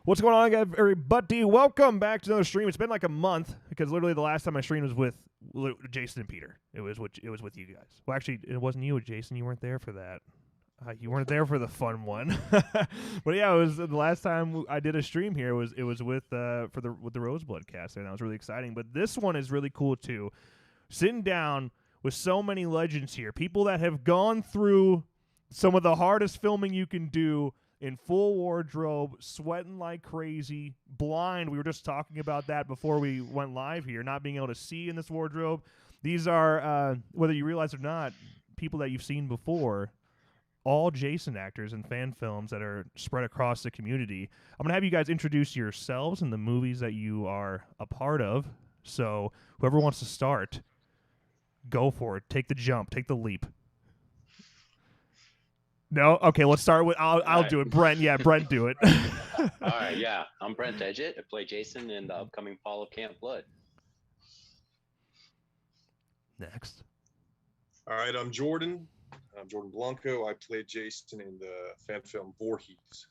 What's going on, everybody? Welcome back to another stream. It's been like a month because literally the last time I streamed was with Jason and Peter. It was with you guys. Well, actually, it wasn't you, Jason. You weren't there for that. You weren't there for the fun one. But yeah, it was the last time I did a stream here. It was with the Roseblood cast, and that was really exciting. But this one is really cool too. Sitting down with so many legends here, people that have gone through some of the hardest filming you can do. In full wardrobe, sweating like crazy, blind. We were just talking about that before we went live here, not being able to see in this wardrobe. These are, whether you realize or not, people that you've seen before, all Jason actors in fan films that are spread across the community. I'm going to have you guys introduce yourselves and the movies that you are a part of. So whoever wants to start, go for it. Take the jump. Take the leap. No? Okay, let's start with, I'll do it. Brent, yeah, Brent, do it. All right, yeah. I'm Brent Edgett. I play Jason in the upcoming Fall of Camp Blood. Next. All right, I'm Jordan. I'm Jordan Blanko. I played Jason in the fan film Voorhees.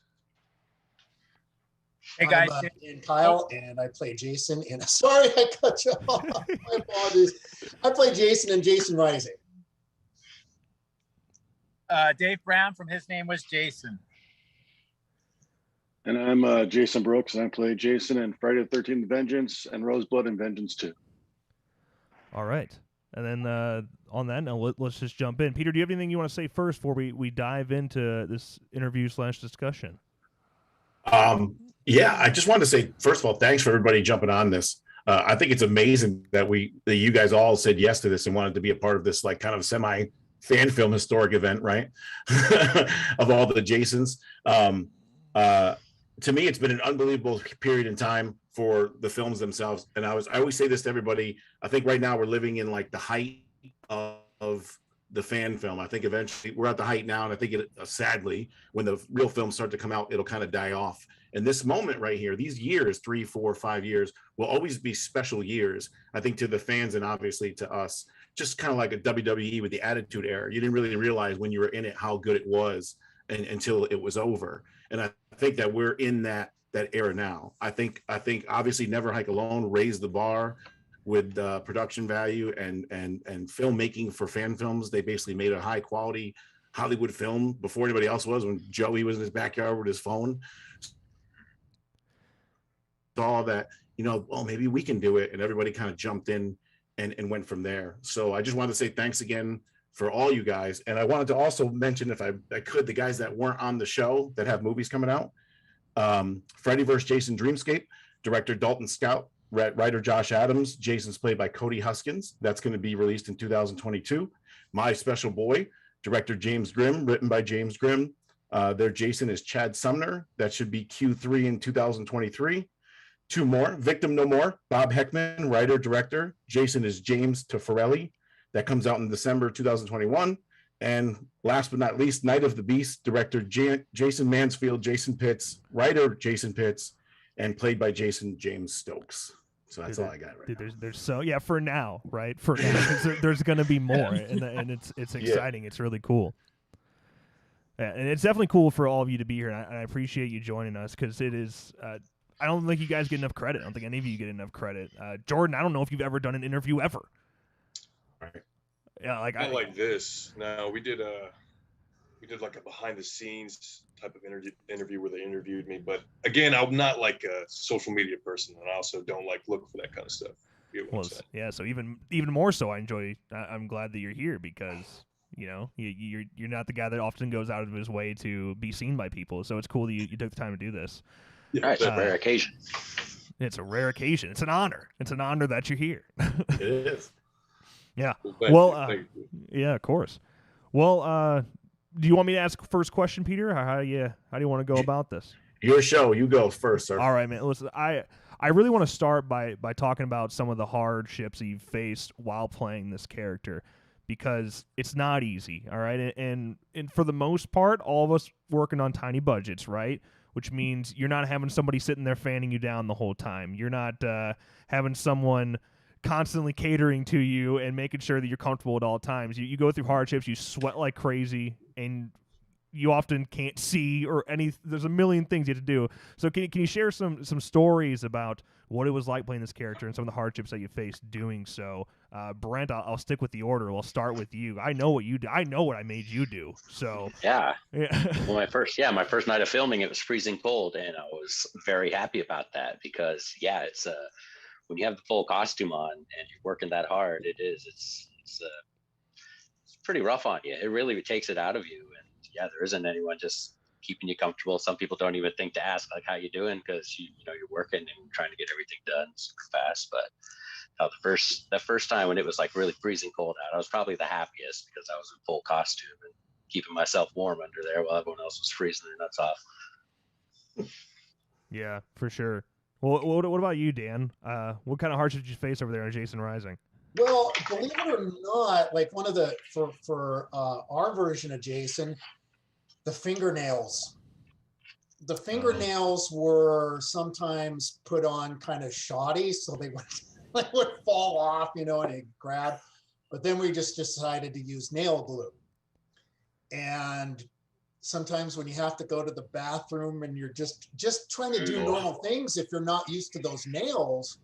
Hey guys, I'm Kyle, and I play Jason in. Sorry, I cut you off. My apologies. I play Jason in Jason Rising. Dave Brown from His Name Was Jason. And I'm Jason Brooks, and I play Jason in Friday the 13th Vengeance and Roseblood and Vengeance 2. All right. And then on that note, let's just jump in. Peter, do you have anything you want to say first before we dive into this interview/discussion? Yeah, I just wanted to say, first of all, thanks for everybody jumping on this. I think it's amazing that you guys all said yes to this and wanted to be a part of this, like, kind of semi fan film historic event, right? Of all the Jasons. To me, it's been an unbelievable period in time for the films themselves. And I always say this to everybody. I think right now we're living in like the height of the fan film. I think eventually we're at the height now. And I think sadly, when the real films start to come out, it'll kind of die off. And this moment right here, these years, 3, 4, 5 years, will always be special years, I think, to the fans and obviously to us. Just kind of like a WWE with the Attitude Era. You didn't really realize when you were in it how good it was until it was over. And I think that we're in that era now. I think obviously Never Hike Alone raised the bar with production value and filmmaking for fan films. They basically made a high quality Hollywood film before anybody else was, when Joey was in his backyard with his phone. Saw that, well, maybe we can do it, and everybody kind of jumped in and went from there. So I just wanted to say thanks again for all you guys. And I wanted to also mention, if I could, the guys that weren't on the show that have movies coming out. Freddy vs. Jason Dreamscape, director Dalton Scout, writer Josh Adams. Jason's played by Cody Huskins. That's going to be released in 2022. My Special Boy, director James Grimm, written by James Grimm. Their Jason is Chad Sumner. That should be Q3 in 2023. Two more. Victim No More, Bob Heckman, writer, director. Jason is James Taffarelli. That comes out in December 2021. And last but not least, Night of the Beast, director Jason Mansfield, Jason Pitts, writer Jason Pitts, and played by Jason James Stokes. So that's all I got right now. There's so, yeah, for now, right? For now, 'cause there's going to be more, and it's exciting. It's really cool. Yeah, and it's definitely cool for all of you to be here, and I appreciate you joining us, because it is. I don't think you guys get enough credit. I don't think any of you get enough credit. Jordan, I don't know if you've ever done an interview ever. Right. Yeah, like Not like this. No, we did like a behind the scenes type of interview where they interviewed me. But again, I'm not like a social media person, and I also don't like look for that kind of stuff. You know what I'm saying? Yeah, so even more so, I'm glad that you're here, because you're not the guy that often goes out of his way to be seen by people. So it's cool that you took the time to do this. Yeah, it's a rare occasion. It's a rare occasion. It's an honor. It's an honor that you're here. It is. Yeah. Well, thank you. Yeah, of course. Well, do you want me to ask first question, Peter? How do you want to go about this? Your show. You go first, sir. All right, man. Listen, I really want to start by talking about some of the hardships that you've faced while playing this character, because it's not easy. All right, and for the most part, all of us working on tiny budgets, right? Which means you're not having somebody sitting there fanning you down the whole time. You're not having someone constantly catering to you and making sure that you're comfortable at all times. You go through hardships, you sweat like crazy, and you often can't see there's a million things you have to do. So can you share some stories about what it was like playing this character and some of the hardships that you faced doing so? Brent, I'll stick with the order. We'll start with you. I know what you do. I know what I made you do. So yeah. Well, my first night of filming, it was freezing cold, and I was very happy about that, because it's when you have the full costume on and you're working that hard, it's pretty rough on you. It really takes it out of you, and there isn't anyone just keeping you comfortable. Some people don't even think to ask like how you doing, because you're working and trying to get everything done super fast. But the first time when it was like really freezing cold out, I was probably the happiest, because I was in full costume and keeping myself warm under there while everyone else was freezing their nuts off. Yeah, for sure. Well, what about you, Dan? What kind of hardships did you face over there on Jason Rising? Well, believe it or not, like one of the for our version of Jason, the fingernails. The fingernails were sometimes put on kind of shoddy, so they would fall off, and they'd grab. But then we just decided to use nail glue. And sometimes when you have to go to the bathroom and you're just trying to do normal things, if you're not used to those nails,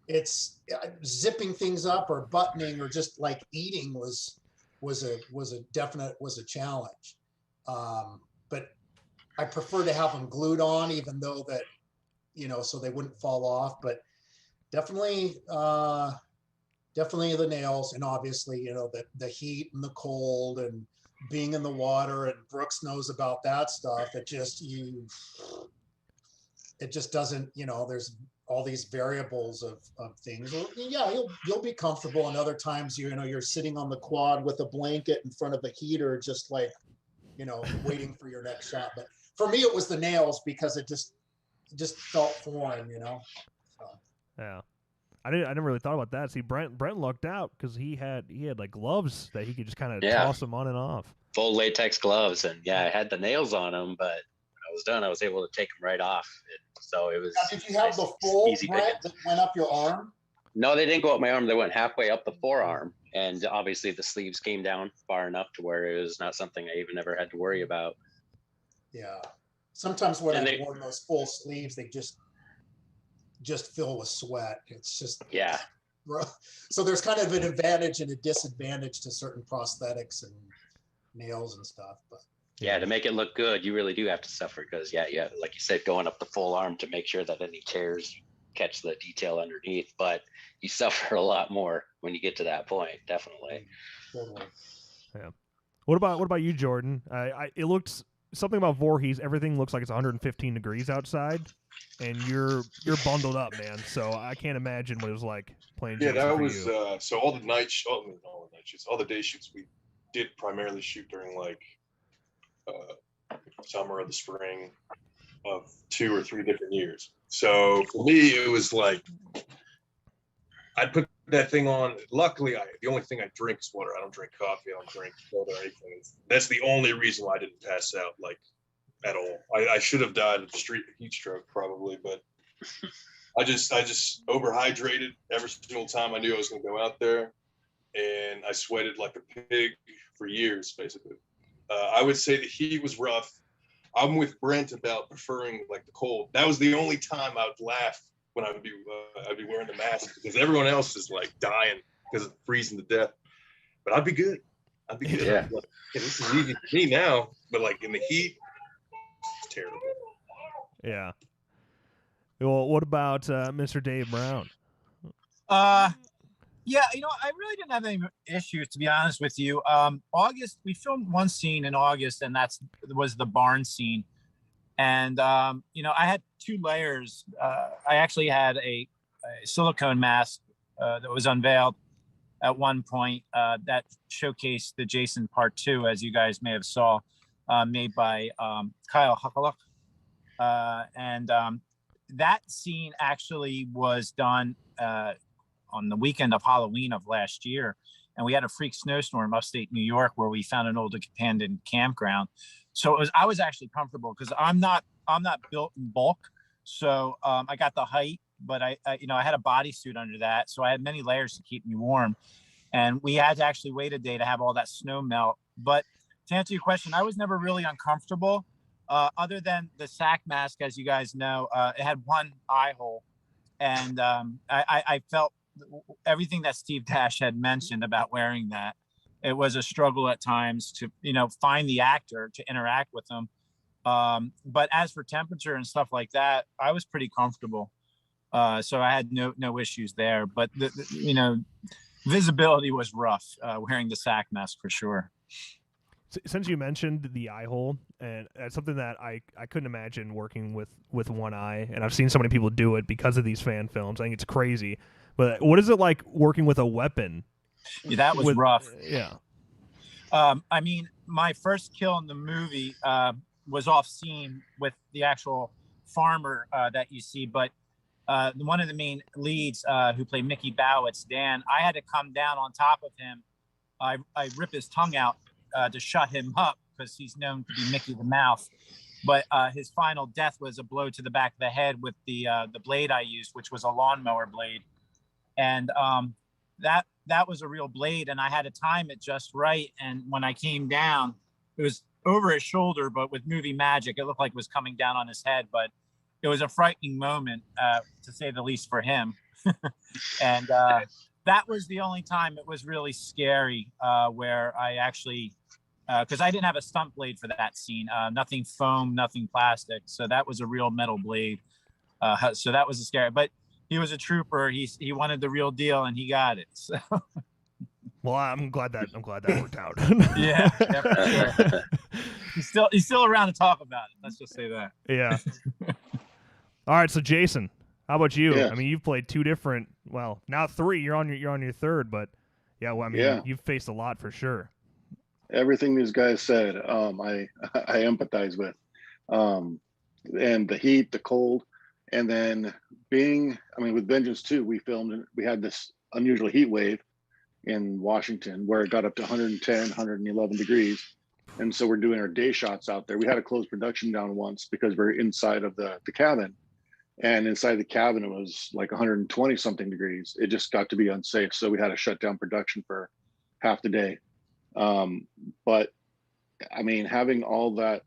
it's zipping things up or buttoning or just like eating was a challenge. But I prefer to have them glued on, even though that, so they wouldn't fall off. But definitely the nails, and obviously, the heat and the cold and being in the water, and Brooks knows about that stuff. It just doesn't, there's all these variables of things. Well, yeah, you'll be comfortable, and other times you're sitting on the quad with a blanket in front of a heater, just like, waiting for your next shot. But for me, it was the nails, because it just felt foreign, So. Yeah. I never really thought about that. See, Brent lucked out, because he had like gloves that he could just kind of toss them on and off. Full latex gloves, and I had the nails on them, but when I was done, I was able to take them right off. So it was. Now, did you have the full Brent that went up your arm? No, they didn't go up my arm. They went halfway up the forearm, and obviously the sleeves came down far enough to where it was not something I even ever had to worry about. Yeah. Sometimes when I wore those full sleeves, they just fill with sweat. It's just so there's kind of an advantage and a disadvantage to certain prosthetics and nails and stuff. But to make it look good, you really do have to suffer, because like you said, going up the full arm to make sure that any tears catch the detail underneath, but you suffer a lot more when you get to that point. Definitely. Yeah. What about you, Jordan? It looks something about Voorhees. Everything looks like it's 115 degrees outside, and you're bundled up, man. So I can't imagine what it was like playing. Yeah, Jason that for was you. so all the night shoots, all the day shoots we did primarily shoot during like summer or the spring of 2 or 3 different years. So for me, it was like I'd put that thing on. Luckily, the only thing I drink is water. I don't drink coffee. I don't drink soda or anything. That's the only reason why I didn't pass out like at all. I should have died of heat stroke probably, but I just overhydrated every single time I knew I was going to go out there, and I sweated like a pig for years, basically. I would say the heat was rough. I'm with Brent about preferring like the cold. That was the only time I would laugh when I'd be wearing the mask, because everyone else is like dying because of freezing to death. But I'd be good. I'd be good. Yeah. Like, hey, this is easy for me now, but like in the heat, it's terrible. Yeah. Well, what about Mr. Dave Brown? Yeah, I really didn't have any issues, to be honest with you. August, we filmed one scene in August, and was the barn scene. And, I had 2 layers. I actually had a silicone mask that was unveiled at one point that showcased the Jason Part 2, as you guys may have saw, made by Kyle Huckaluk. And that scene actually was done on the weekend of Halloween of last year. And we had a freak snowstorm upstate New York where we found an old abandoned campground. So I was actually comfortable because I'm not built in bulk. So I got the height, but I had a bodysuit under that. So I had many layers to keep me warm. And we had to actually wait a day to have all that snow melt. But to answer your question, I was never really uncomfortable other than the sack mask. As you guys know, it had one eye hole. And I felt everything that Steve Dash had mentioned about wearing that. It was a struggle at times to, find the actor to interact with them. But as for temperature and stuff like that, I was pretty comfortable. So I had no issues there. But visibility was rough wearing the sack mask for sure. Since you mentioned the eye hole, and that's something that I couldn't imagine working with one eye, and I've seen so many people do it because of these fan films. I think it's crazy. But what is it like working with a weapon? Yeah, that was rough. Yeah. I mean, my first kill in the movie was off scene with the actual farmer that you see, but one of the main leads who played Mickey Bowitz, Dan, I had to come down on top of him. I rip his tongue out to shut him up because he's known to be Mickey the Mouth. But his final death was a blow to the back of the head with the blade I used, which was a lawnmower blade. And that was a real blade, and I had to time it just right. And when I came down, it was over his shoulder, but with movie magic, it looked like it was coming down on his head. But it was a frightening moment, to say the least, for him. And that was the only time it was really scary, where I actually, because I didn't have a stunt blade for that scene, nothing foam, nothing plastic. So that was a real metal blade. So that was scary, but he was a trooper. He wanted the real deal, and he got it. So. Well, I'm glad that worked out. Yeah, for sure. He's still around to talk about it. Let's just say that. Yeah. All right, so Jason, how about you? Yeah. I mean, you've played 2 different. Well, now 3. You're on your 3rd, but yeah. Well, I mean, you've faced a lot for sure. Everything these guys said, I empathize with, and the heat, the cold, and then with Vengeance 2, we filmed and we had this unusual heat wave in Washington where it got up to 110, 111 degrees. And so we're doing our day shots out there. We had to close production down once because we're inside of the cabin. And inside the cabin, it was like 120 something degrees. It just got to be unsafe. So we had to shut down production for half the day. But I mean, having all that,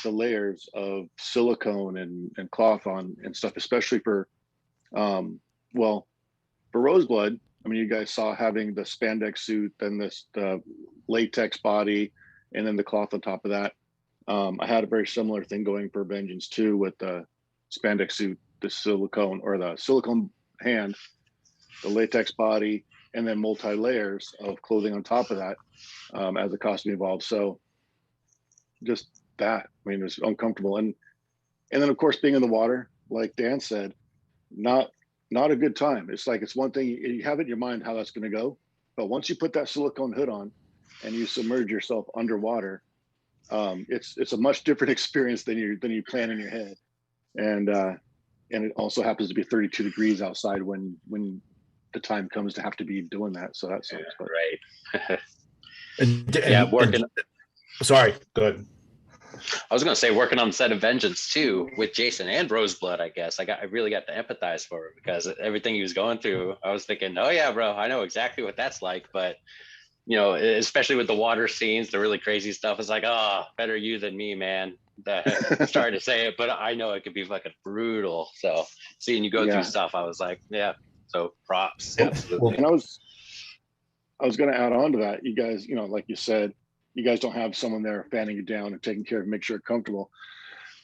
the layers of silicone and cloth on and stuff, especially for Roseblood. I mean, you guys saw having the spandex suit, then the latex body, and then the cloth on top of that. I had a very similar thing going for Vengeance 2 with the spandex suit the silicone or the silicone hand, the latex body, and then multi layers of clothing on top of that as the costume evolved. So just that, I mean, it was uncomfortable. And then of course being in the water, like Dan said, not a good time. It's like, it's one thing you have it in your mind how that's going to go, but once you put that silicone hood on and you submerge yourself underwater, it's a much different experience than you plan in your head. And it also happens to be 32 degrees outside when the time comes to have to be doing that. So that sucks. But. Right. Yeah, working. Sorry, go ahead. I was gonna say working on the set of Vengeance too with Jason and Roseblood. I guess I really got to empathize for him because everything he was going through, I was thinking, oh yeah, bro, I know exactly what that's like. But you know, especially with the water scenes, the really crazy stuff, it's like, oh, better you than me, man. Sorry to say it, but I know it could be fucking brutal. So seeing you go through stuff, I was like, yeah. So props, absolutely. And I was going to add on to that. You guys, you know, like you said, you guys don't have someone there fanning you down and taking care of, make sure you're comfortable.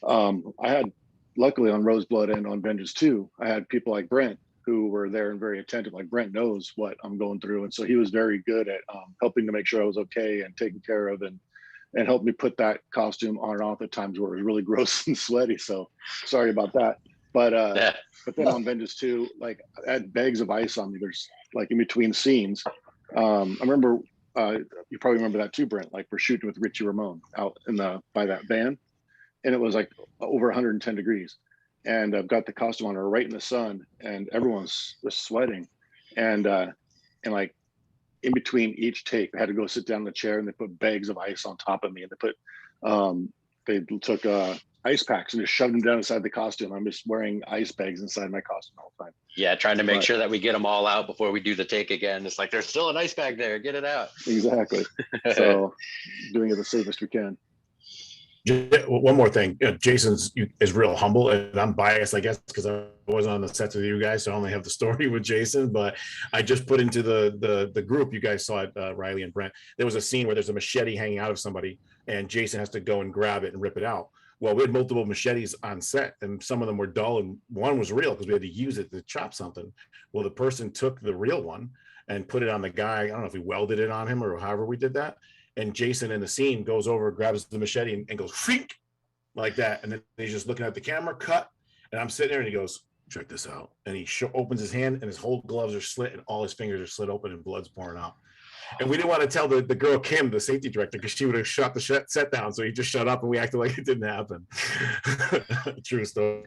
I had, luckily on Roseblood and on Vengeance 2, I had people like Brent who were there and very attentive. Like Brent knows what I'm going through. And so he was very good at helping to make sure I was okay and taken care of and helped me put that costume on and off at times where it was really gross and sweaty. So sorry about that. But then on Vengeance 2, like I had bags of ice on me. There's like in between scenes. I remember, you probably remember that too, Brent, like we're shooting with Richie Ramone out by that van. And it was like over 110 degrees. And I've got the costume on, right in the sun, and everyone's just sweating. And like in between each take, I had to go sit down in the chair, and they put bags of ice on top of me, and they took ice packs and just shoved them down inside the costume. I'm just wearing ice bags inside my costume all the time. Yeah, trying to make sure that we get them all out before we do the take again. It's like there's still an ice bag there. Get it out. Exactly. So doing it the safest we can. One more thing, Jason is real humble, and I'm biased, I guess, because I wasn't on the sets with you guys, so I only have the story with Jason. But I just put into the group, you guys saw it, Riley and Brent. There was a scene where there's a machete hanging out of somebody, and Jason has to go and grab it and rip it out. Well, we had multiple machetes on set, and some of them were dull, and one was real because we had to use it to chop something. Well, the person took the real one and put it on the guy. I don't know if we welded it on him or however we did that. And Jason in the scene goes over, grabs the machete and goes freak like that. And then he's just looking at the camera, cut. And I'm sitting there and he goes, check this out. And he opens his hand and his whole gloves are slit and all his fingers are slit open and blood's pouring out. And we didn't want to tell the girl, Kim, the safety director, because she would have shut the set down. So he just shut up and we acted like it didn't happen. True story.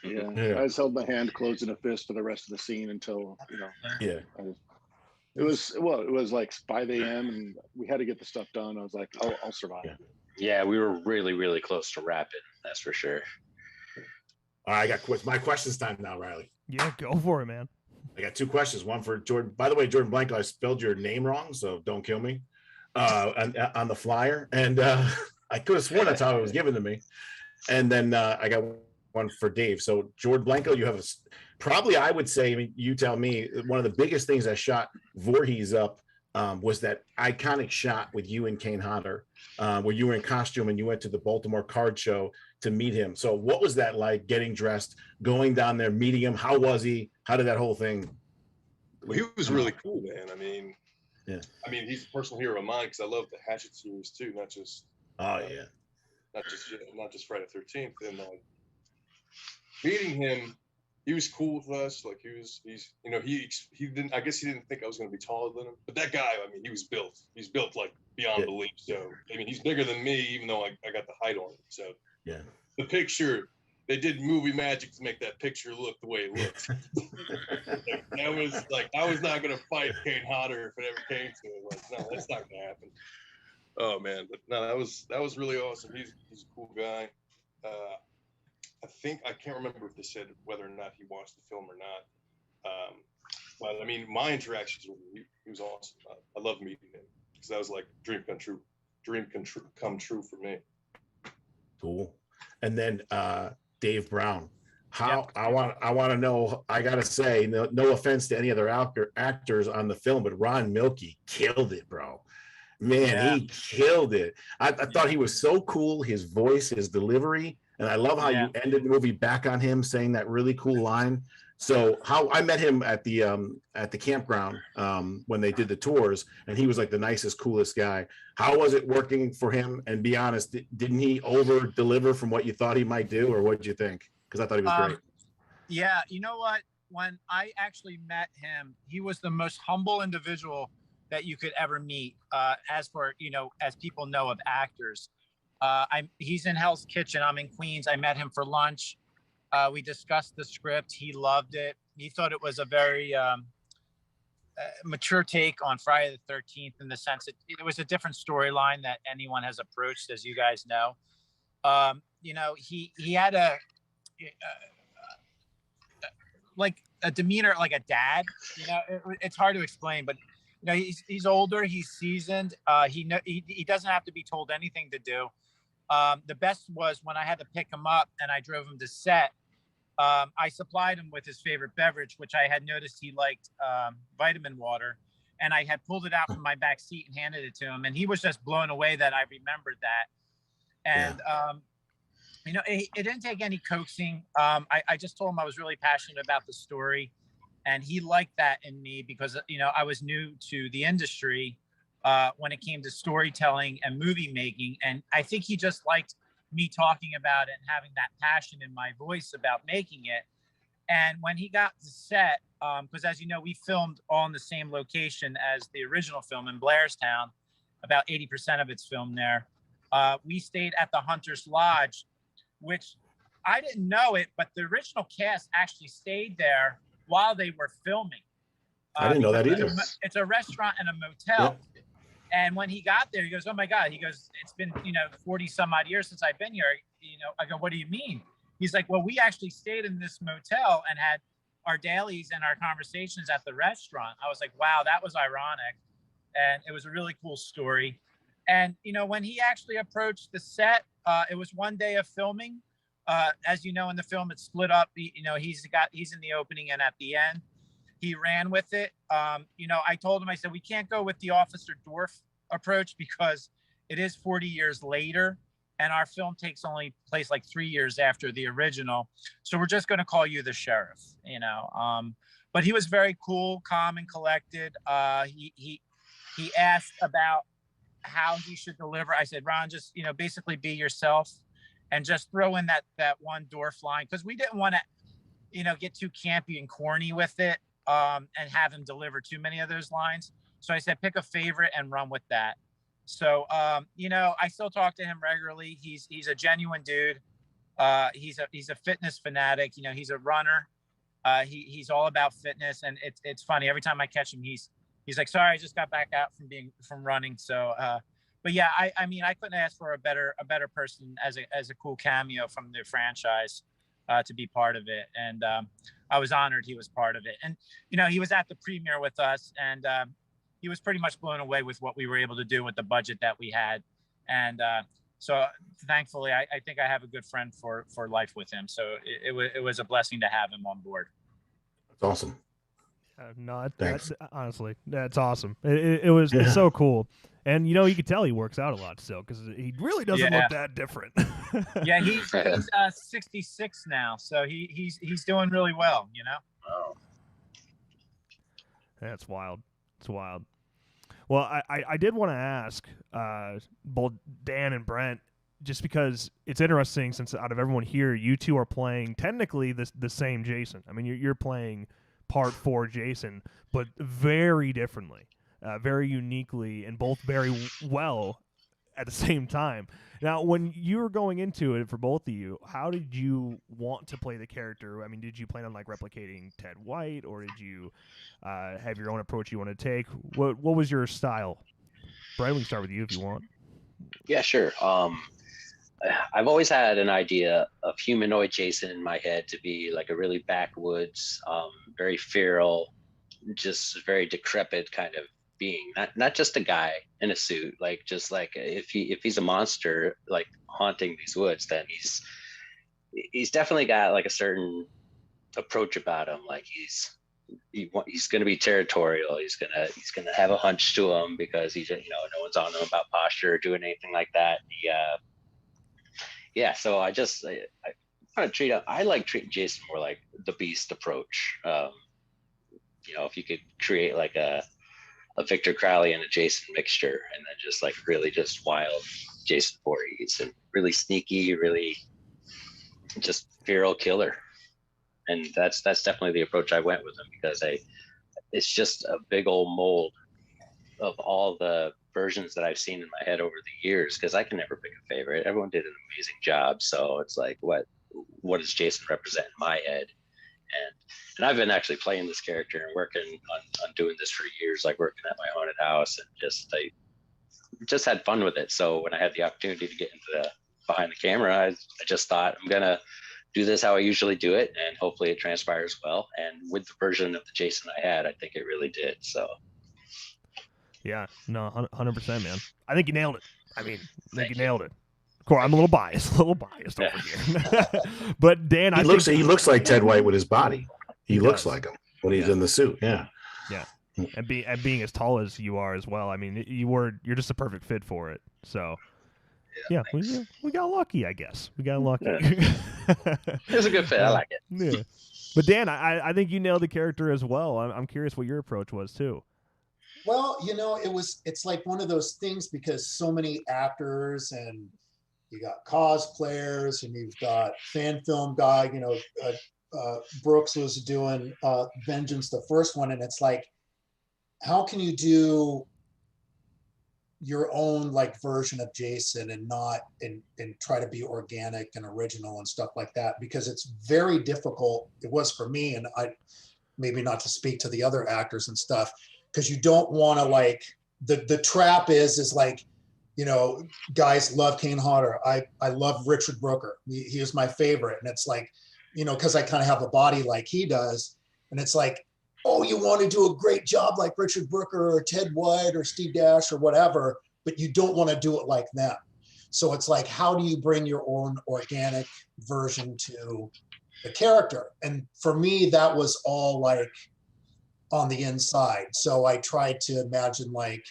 Yeah. I just held my hand closed in a fist for the rest of the scene until, It was like 5 a.m. and we had to get the stuff done. I was like, I'll survive. Yeah, we were really, really close to rapid. That's for sure. All right, I got my questions time now, Riley. Yeah, go for it, man. I got 2 questions. One for Jordan. By the way, Jordan Blanko, I spelled your name wrong, so don't kill me on the flyer. And I could have sworn that's how it was given to me. And then I got one for Dave. So Jordan Blanko, you have probably, I would say, I mean, you tell me, one of the biggest things that shot Voorhees up was that iconic shot with you and Kane Hodder, where you were in costume and you went to the Baltimore card show to meet him. So what was that like, getting dressed, going down there, meeting him? How was he? How did that whole thing? Well, he was really cool, man. I mean, he's a personal hero of mine because I love the Hatchet series too, not just not just Friday the 13th. And meeting him, he was cool with us. Like he didn't, I guess he didn't think I was going to be taller than him, but that guy, I mean, he's built like beyond belief. So, I mean, he's bigger than me, even though I got the height on him. So the picture, they did movie magic to make that picture look the way it looked. That was like, I was not going to fight Kane Hodder if it ever came to it. Like, no, that's not going to happen. Oh man. But no, that was really awesome. He's a cool guy. I can't remember if they said whether or not he watched the film or not. But I mean, my interactions with him, he was awesome. I love meeting him because that was like dream come true for me. Cool. And then Dave Brown, I want to know, I got to say, no offense to any other actors on the film, but Ron Milkey killed it, bro. Man, he killed it. I thought he was so cool. His voice, his delivery. And I love how you ended the movie back on him saying that really cool line. So how I met him at the campground when they did the tours, and he was like the nicest, coolest guy. How was it working for him? And be honest, didn't he over deliver from what you thought he might do, or what did you think? Because I thought he was great. Yeah, you know what? When I actually met him, he was the most humble individual that you could ever meet. As for, as people know of actors, he's in Hell's Kitchen. I'm in Queens. I met him for lunch. We discussed the script. He loved it. He thought it was a very mature take on Friday the 13th, in the sense that it was a different storyline that anyone has approached, as you guys know. He had like a demeanor like a dad. It's hard to explain, but he's older, he's seasoned. He doesn't have to be told anything to do. The best was when I had to pick him up and I drove him to set. I supplied him with his favorite beverage, which I had noticed he liked vitamin water, and I had pulled it out from my back seat and handed it to him, and he was just blown away that I remembered that. And it didn't take any coaxing. I just told him I was really passionate about the story, and he liked that in me because I was new to the industry when it came to storytelling and movie making, and I think he just liked me talking about it and having that passion in my voice about making it. And when he got to set, because as you know, we filmed all in the same location as the original film in Blairstown, about 80% of it's filmed there. We stayed at the Hunter's Lodge, which I didn't know it, but the original cast actually stayed there while they were filming. I didn't know that either. It's a restaurant and a motel. Yep. And when he got there, he goes, "Oh my God," he goes, "It's been, 40 some odd years since I've been here." I go, "What do you mean?" He's like, "Well, we actually stayed in this motel and had our dailies and our conversations at the restaurant." I was like, wow, that was ironic. And it was a really cool story. And, when he actually approached the set, it was one day of filming. As you know, in the film, it's split up. He's in the opening and at the end. He ran with it. I told him, I said, we can't go with the Officer Dorff approach because it is 40 years later and our film takes only place like 3 years after the original. So we're just going to call you the sheriff, but he was very cool, calm and collected. He asked about how he should deliver. I said, Ron, just, basically be yourself and just throw in that one Dorff line. Cause we didn't want to, get too campy and corny with it. And have him deliver too many of those lines. So I said, pick a favorite and run with that. So, I still talk to him regularly. He's a genuine dude. He's a fitness fanatic. He's a runner. He's all about fitness. And it's funny. Every time I catch him, he's like, sorry, I just got back out from running. So, but yeah, I couldn't ask for a better person as a cool cameo from the franchise. To be part of it. And I was honored he was part of it. And, he was at the premiere with us and he was pretty much blown away with what we were able to do with the budget that we had. And so thankfully, I think I have a good friend for life with him. So it was a blessing to have him on board. That's awesome. That's honestly, that's awesome. It's so cool. And, you could tell he works out a lot still because he really doesn't look that different. Yeah, he's 66 now, so he's doing really well, Oh. That's wild. It's wild. Well, I did want to ask both Dan and Brent, just because it's interesting since out of everyone here, you two are playing technically the same Jason. I mean, you're playing part 4 Jason, but very differently. Very uniquely and both very well at the same time. Now, when you were going into it for both of you, how did you want to play the character? I mean, did you plan on replicating Ted White, or did you have your own approach you want to take? What was your style? Brian, we can start with you if you want. Yeah, sure. I've always had an idea of humanoid Jason in my head to be like a really backwoods, very feral, just very decrepit kind of being, not just a guy in a suit, just if he's a monster like haunting these woods, then he's definitely got like a certain approach about him. Like he's going to be territorial. He's going to have a hunch to him because he's no one's on him about posture or doing anything like that. yeah, so I kind of I like treating Jason more like the Beast approach. If you could create like a Victor Crowley and a Jason mixture, and then just like really just wild Jason Voorhees, and really sneaky, really just feral killer. And that's definitely the approach I went with him, because it's just a big old mold of all the versions that I've seen in my head over the years, because I can never pick a favorite. Everyone did an amazing job. So it's like, what does Jason represent in my head? And I've been actually playing this character and working on doing this for years, like working at my haunted house, and I just had fun with it. So when I had the opportunity to get into the behind the camera, I just thought, I'm gonna do this how I usually do it, and hopefully it transpires well. And with the version of the Jason I had, I think it really did. So yeah, no, 100%, man. I think you nailed it. I mean, I think you nailed it. Of course, I'm a little biased over here. But Dan, he looks like Ted White with his body. He looks like him when he's in the suit. Yeah. Yeah. And being as tall as you are as well. I mean, you're just a perfect fit for it. So yeah, we got lucky, I guess. We got lucky. It was a good fit. I like it. Yeah. But Dan, I think you nailed the character as well. I'm curious what your approach was too. Well, it's like one of those things, because so many actors, and you got cosplayers, and you've got fan film guy, Brooks was doing Vengeance, the first one, and it's like, how can you do your own like version of Jason and not and try to be organic and original and stuff like that? Because it's very difficult. It was for me, and I maybe not to speak to the other actors and stuff, because you don't want to like the trap is like, guys love Kane Hodder. I love Richard Brooker. He is my favorite, and it's like, because I kind of have a body like he does, and it's like, oh, you want to do a great job like Richard Brooker or Ted White or Steve Dash or whatever, but you don't want to do it like them. So it's like, how do you bring your own organic version to the character? And for me, that was all like on the inside. So I tried to imagine like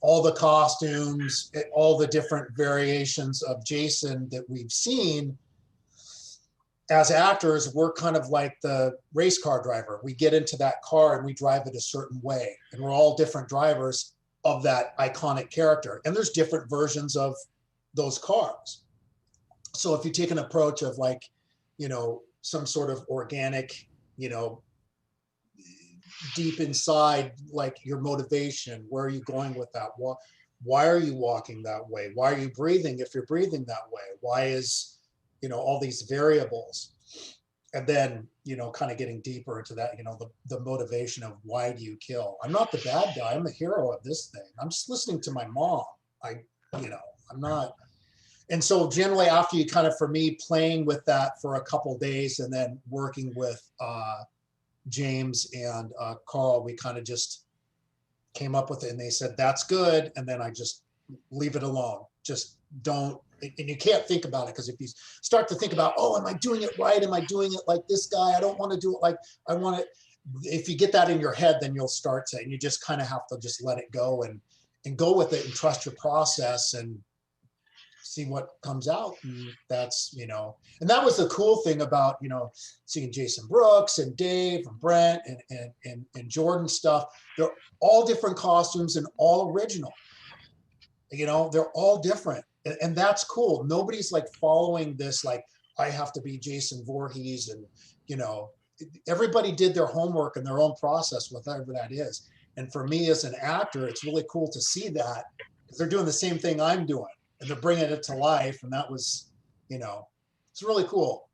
all the costumes, all the different variations of Jason that we've seen. As actors, we're kind of like the race car driver. We get into that car and we drive it a certain way, and we're all different drivers of that iconic character. And there's different versions of those cars. So if you take an approach of like, some sort of organic, deep inside, like your motivation, where are you going with that? Why are you walking that way? Why are you breathing if you're breathing that way? Why is, all these variables? And then, kind of getting deeper into that, the motivation of why do you kill? I'm not the bad guy. I'm the hero of this thing. I'm just listening to my mom. I'm not. And so generally after you kind of, for me, playing with that for a couple of days and then working with James and Carl, we kind of just came up with it, and they said, that's good. And then I just leave it alone. Just don't. And you can't think about it, because if you start to think about, oh, am I doing it right? Am I doing it like this guy? I don't want to do it like I want it. If you get that in your head, then you'll start to, and you just kind of have to just let it go and go with it and trust your process and see what comes out. And that's, and that was the cool thing about, seeing Jason Brooks and Dave and Brent and Jordan stuff. They're all different costumes and all original. They're all different. And that's cool. Nobody's like following this, like, I have to be Jason Voorhees, and, everybody did their homework and their own process, whatever that is. And for me as an actor, it's really cool to see that, because they're doing the same thing I'm doing, and they're bringing it to life. And that was, it's really cool.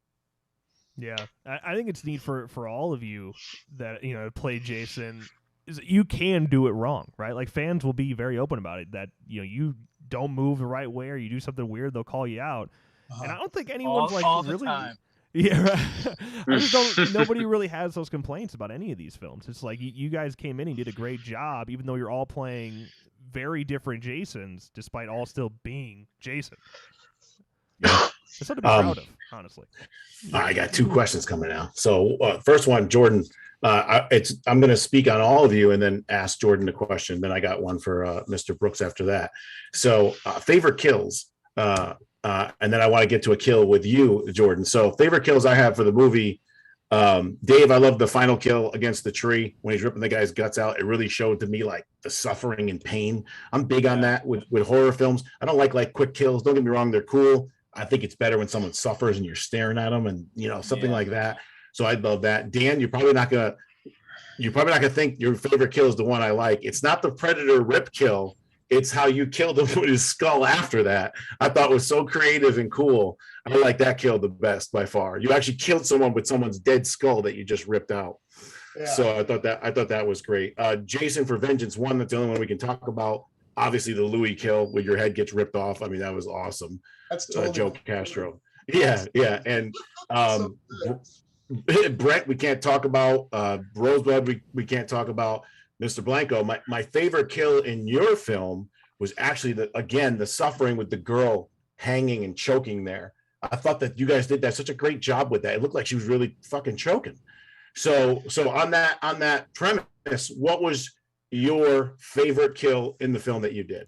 Yeah. I think it's neat for all of you that, play Jason, is that you can do it wrong, right? Like, fans will be very open about it, that, you don't move the right way, or you do something weird, they'll call you out. And I don't think anyone's all really. The time. Yeah, right. I just don't. Nobody really has those complaints about any of these films. It's like you guys came in and did a great job, even though you're all playing very different Jasons, despite all still being Jason. Yeah. It's something to be proud of, honestly. I got two questions coming now. So first one, Jordan. I'm going to speak on all of you and then ask Jordan a question. Then I got one for Mr. Brooks after that. So favorite kills. and then I want to get to a kill with you, Jordan. So favorite kills I have for the movie. Dave, I love the final kill against the tree when he's ripping the guy's guts out. It really showed to me like the suffering and pain. I'm big on that with horror films. I don't like quick kills. Don't get me wrong, they're cool. I think it's better when someone suffers and you're staring at them and something like that. So I love that. Dan, you're probably not gonna think your favorite kill is the one I like. It's not the Predator rip kill. It's how you killed him with his skull after that. I thought was so creative and cool. I like that kill the best by far. You actually killed someone with someone's dead skull that you just ripped out. Yeah. So I thought that was great. Jason for Vengeance 1, that's the only one we can talk about. Obviously the Louis kill where your head gets ripped off. I mean, that was awesome. That's totally Joe Castro. Yeah. And Brent, we can't talk about. Rosebud, we can't talk about. Mr. Blanko, my favorite kill in your film was actually the suffering with the girl hanging and choking there. I thought that you guys did such a great job with that. It looked like she was really fucking choking. So on that premise, what was your favorite kill in the film that you did?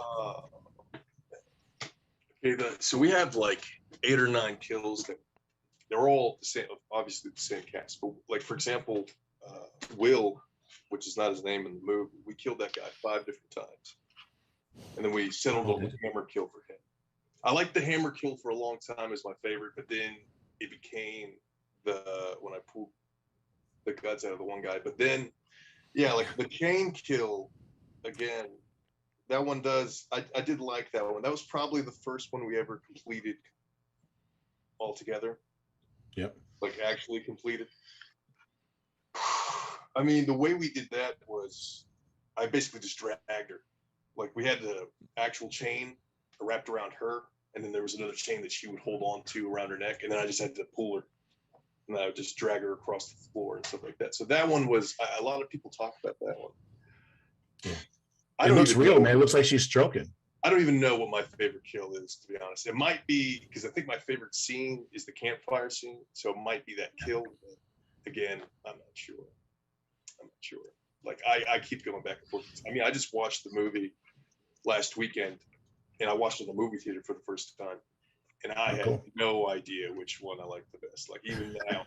So we have like 8 or 9 kills that they're all the same, obviously the same cast. But like for example, Will, which is not his name in the movie, we killed that guy 5 different times. And then we settled on the hammer kill for him. I liked the hammer kill for a long time as my favorite, but then it became when I pulled the guts out of the one guy. But then, like the chain kill, again, that one I did like that one. That was probably the first one we ever completed altogether. Yep. Like actually completed. I mean, the way we did that was I basically just dragged her. Like we had the actual chain wrapped around her, and then there was another chain that she would hold on to around her neck, and then I just had to pull her, and I would just drag her across the floor and stuff like that. So that one was a lot of people talk about that one. Yeah. It looks real, man. It looks like she's stroking. I don't even know what my favorite kill is, to be honest. It might be because I think my favorite scene is the campfire scene, so it might be that kill. But again, I'm not sure. Like I keep going back and forth. I mean, I just watched the movie last weekend, and I watched it in the movie theater for the first time, and I had no idea which one I liked the best. Like even now,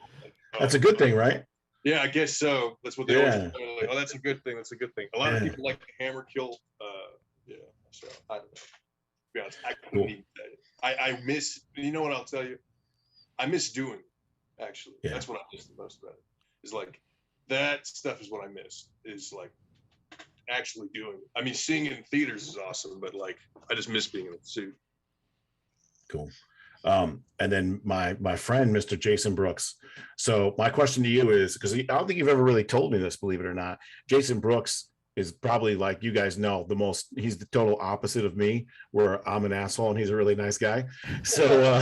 that's a good thing, right? Yeah, I guess so. That's what they always say. Like, oh, that's a good thing. That's a good thing. A lot of people like the hammer kill. So I don't know. To be honest, I couldn't even tell you. I miss. You know what I'll tell you? I miss doing it, actually. Yeah. That's what I miss the most about it. Is like that stuff is what I miss. Is like actually doing it. I mean, seeing it in theaters is awesome, but like I just miss being in the suit. Cool. And then my friend, Mr. Jason Brooks. So my question to you is, because I don't think you've ever really told me this, believe it or not, Jason Brooks is probably, like you guys know, he's the total opposite of me, where I'm an asshole and he's a really nice guy. So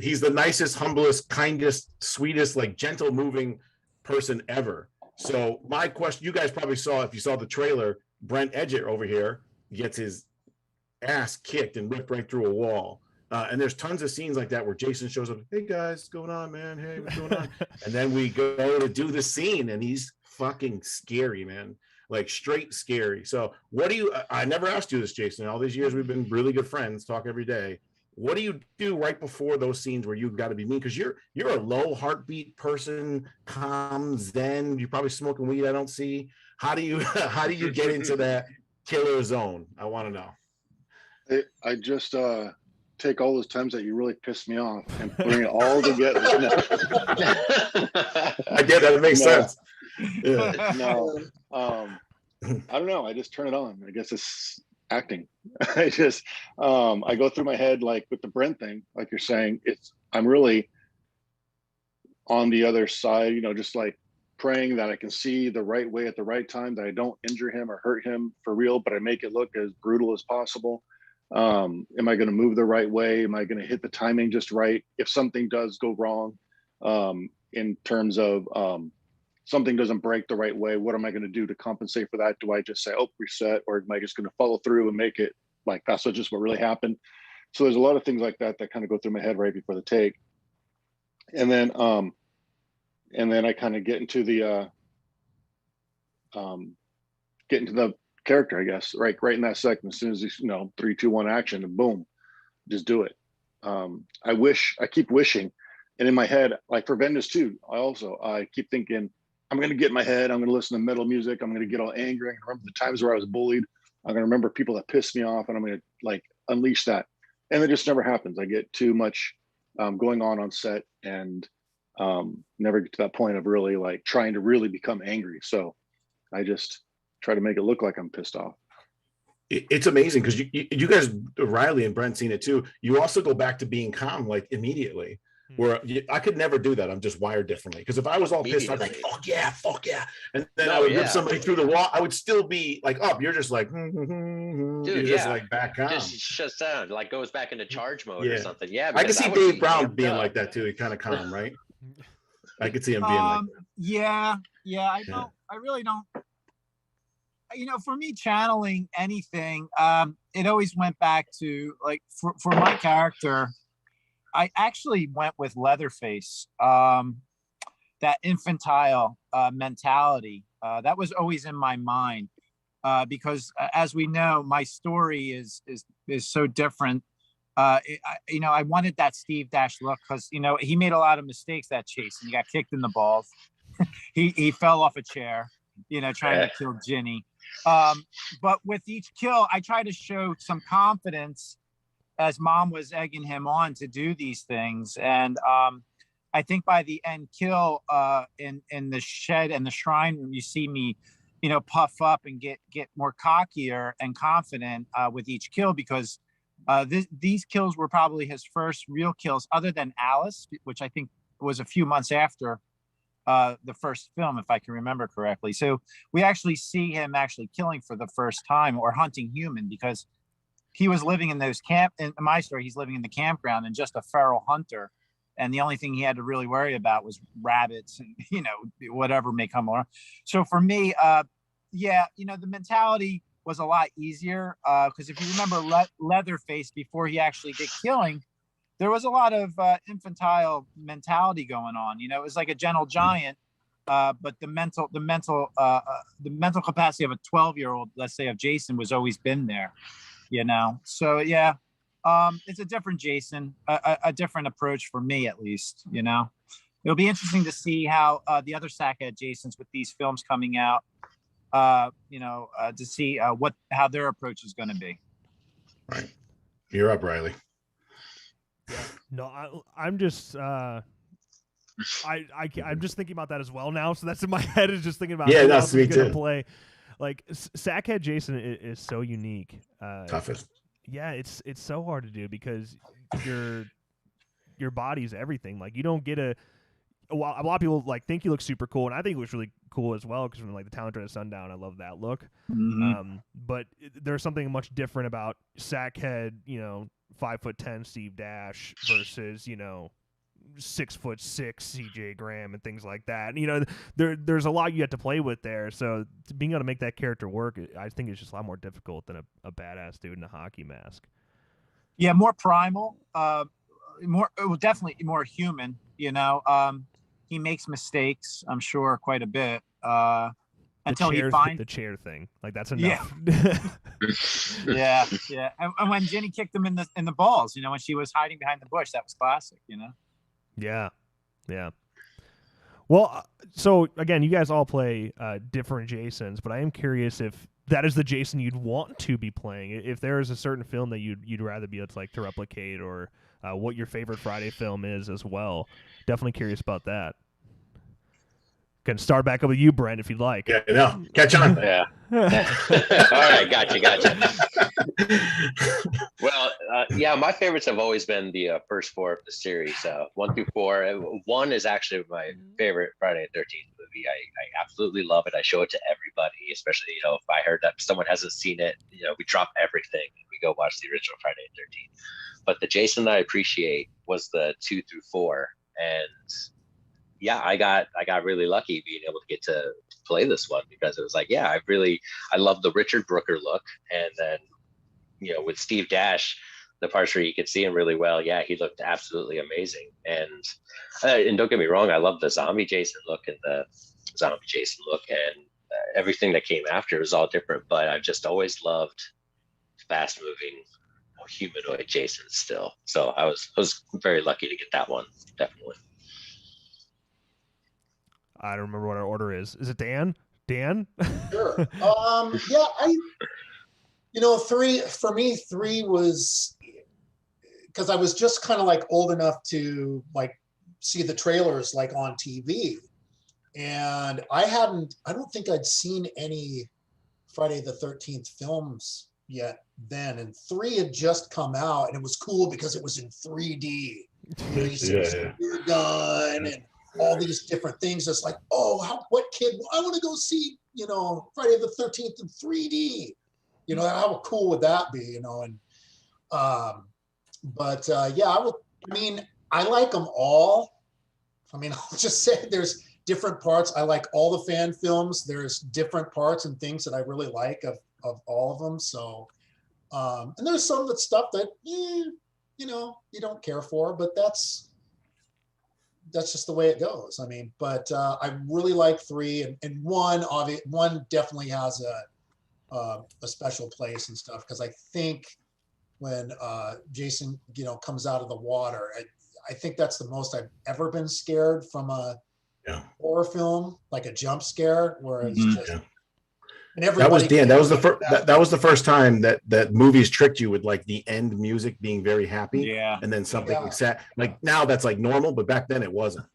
he's the nicest, humblest, kindest, sweetest, like gentle moving person ever. So my question, you guys probably saw, if you saw the trailer, Brent Edgett over here gets his ass kicked and ripped right through a wall. And there's tons of scenes like that where Jason shows up, hey guys, what's going on, man? Hey, what's going on? And then we go to do the scene and he's fucking scary, man. Like straight scary. So I never asked you this, Jason. All these years we've been really good friends, talk every day. What do you do right before those scenes where you've got to be mean? Because you're a low heartbeat person, calm, zen. You're probably smoking weed I don't see. How do you get into that killer zone? I want to know. I just take all those times that you really pissed me off and bring it all together. I get that. It makes sense. Yeah. No, I don't know. I just turn it on. I guess it's acting. I just I go through my head, like with the Brent thing, like you're saying, I'm really on the other side, just like praying that I can see the right way at the right time, that I don't injure him or hurt him for real, but I make it look as brutal as possible. Am I going to move the right way? Am I going to hit the timing just right? If something does go wrong, in terms of something doesn't break the right way, what am I going to do to compensate for that? Do I just say, reset, or am I just going to follow through and make it like that's just what really happened? So there's a lot of things like that kind of go through my head right before the take. And then I kind of get into the character, I guess. Right in that second, as soon as 3, 2, 1 action, and boom, just do it. I keep wishing, and in my head, like for Vengeance 2, I keep thinking, I'm going to get in my head, I'm going to listen to metal music, I'm going to get all angry, I'm going to remember the times where I was bullied, I'm going to remember people that pissed me off, and I'm going to like unleash that. And it just never happens. I get too much going on set, and never get to that point of really like trying to really become angry. So I just try to make it look like I'm pissed off. It's amazing because you guys, Riley and Brent, seen it too. You also go back to being calm like immediately, where I could never do that. I'm just wired differently. Because if I was all pissed, I'd be like, fuck yeah. And then I would rip somebody through the wall. I would still be like up. You're just like, Dude, you're just like back calm. Just shuts down, like goes back into charge mode or something. Yeah, I can see Dave Brown being like that too. He's kind of calm, right? I could see him being like that. Yeah. I really don't. For me, channeling anything, it always went back to like for my character, I actually went with Leatherface, that infantile mentality. That was always in my mind, because as we know, my story is so different. I wanted that Steve Dash look because he made a lot of mistakes that chase, and he got kicked in the balls. he fell off a chair, trying to kill Ginny. But with each kill, I try to show some confidence as Mom was egging him on to do these things. And I think by the end kill in the shed and the shrine room, you see me, puff up and get more cockier and confident with each kill, because these kills were probably his first real kills other than Alice, which I think was a few months after the first film, if I can remember correctly. So we actually see him actually killing for the first time, or hunting human, because he was living in those in my story, he's living in the campground and just a feral hunter. And the only thing he had to really worry about was rabbits and, whatever may come along. So for me, the mentality was a lot easier. Because if you remember Leatherface, before he actually did killing, there was a lot of infantile mentality going on. It was like a gentle giant, but the mental capacity of a 12-year-old, let's say, of Jason, was always been there. So yeah, it's a different Jason, a different approach for me, at least. It'll be interesting to see how the other Sackhead Jasons with these films coming out, to see how their approach is going to be. Right, you're up, Riley. No, I'm just I'm just thinking about that as well now. So that's in my head, is just thinking about who else me is gonna too. play. Like Sackhead Jason is so unique. Toughest. Yeah, it's so hard to do because your body's everything. Like you don't get a lot of people like think you look super cool, and I think it was really cool as well, because from like the Talent Dread of Sundown, I love that look. Mm-hmm. But there's something much different about Sackhead, 5'10" Steve Dash versus 6'6" CJ Graham and things like that. There's a lot you have to play with there. So being able to make that character work, I think it's just a lot more difficult than a badass dude in a hockey mask. Yeah, more primal, definitely more human. He makes mistakes, I'm sure, quite a bit. Until he finds the chair thing, like that's enough. Yeah. yeah. And when Jenny kicked him in the balls, when she was hiding behind the bush, that was classic. Yeah. Well, so again, you guys all play different Jasons, but I am curious if that is the Jason you'd want to be playing. If there is a certain film that you'd rather be able to replicate, or what your favorite Friday film is as well. Definitely curious about that. Can start back up with you, Brent, if you'd like. Yeah, no, catch on. Yeah. All right, gotcha. Well, my favorites have always been the first four of the series, 1 through 4. 1 is actually my favorite Friday the 13th movie. I absolutely love it. I show it to everybody, especially if I heard that someone hasn't seen it. We drop everything and we go watch the original Friday the 13th. But the Jason that I appreciate was the 2 through 4, and yeah, I got really lucky being able to get to play this one, because it was like, I love the Richard Brooker look. And then, with Steve Dash, the parts where you could see him really well, he looked absolutely amazing. And don't get me wrong, I love the zombie Jason look and the zombie Jason look. And everything that came after was all different, but I've just always loved fast moving humanoid Jason still. So I was very lucky to get that one, definitely. I don't remember what our order is. Is it Dan? Dan? Sure. Yeah, three for me. Three was because I was just kind of like old enough to like see the trailers like on TV, and I don't think I'd seen any Friday the 13th films yet then, and three had just come out, and it was cool because it was in 3D. You see the spear gun and all these different things. It's like, oh, what kid? I want to go see, Friday the 13th in 3D. How cool would that be? And I like them all. I'll just say there's different parts. I like all the fan films. There's different parts and things that I really like of all of them. So, and there's some that stuff that, you don't care for, but that's just the way it goes. I really like three and one definitely has a special place and stuff. Cause I think when Jason, comes out of the water, I think that's the most I've ever been scared from a horror film, like a jump scare, where it's just. And that was Dan. That was the first. That was the first time that movies tricked you with like the end music being very happy, and then something like now that's like normal, but back then it wasn't.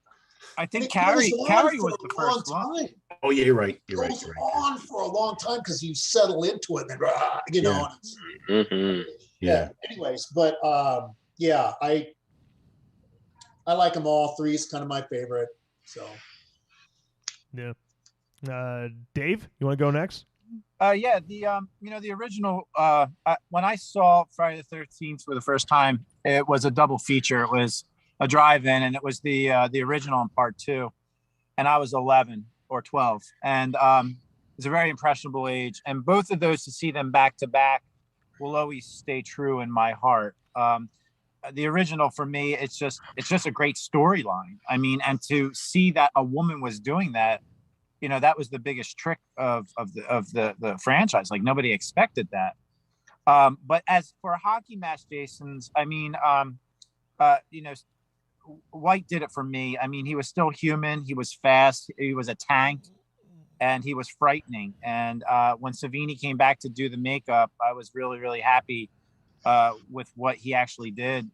I think Carrie was the first one. Oh yeah, you're right. You're right. It goes on for a long time because you settle into it, and then Anyways, but I like them all. Three is kind of my favorite. So. Yeah. Dave, you want to go next? The original, when I saw Friday the 13th for the first time, it was a double feature. It was a drive-in, and it was the original in part 2, and I was 11 or 12, and it's a very impressionable age, and both of those, to see them back to back, will always stay true in my heart. The original, for me, it's just a great storyline. And to see that a woman was doing that, that was the biggest trick of the franchise. Like, nobody expected that. But as for a hockey match, Jason's, White did it for me. He was still human. He was fast. He was a tank, and he was frightening. And when Savini came back to do the makeup, I was really, really happy with what he actually did.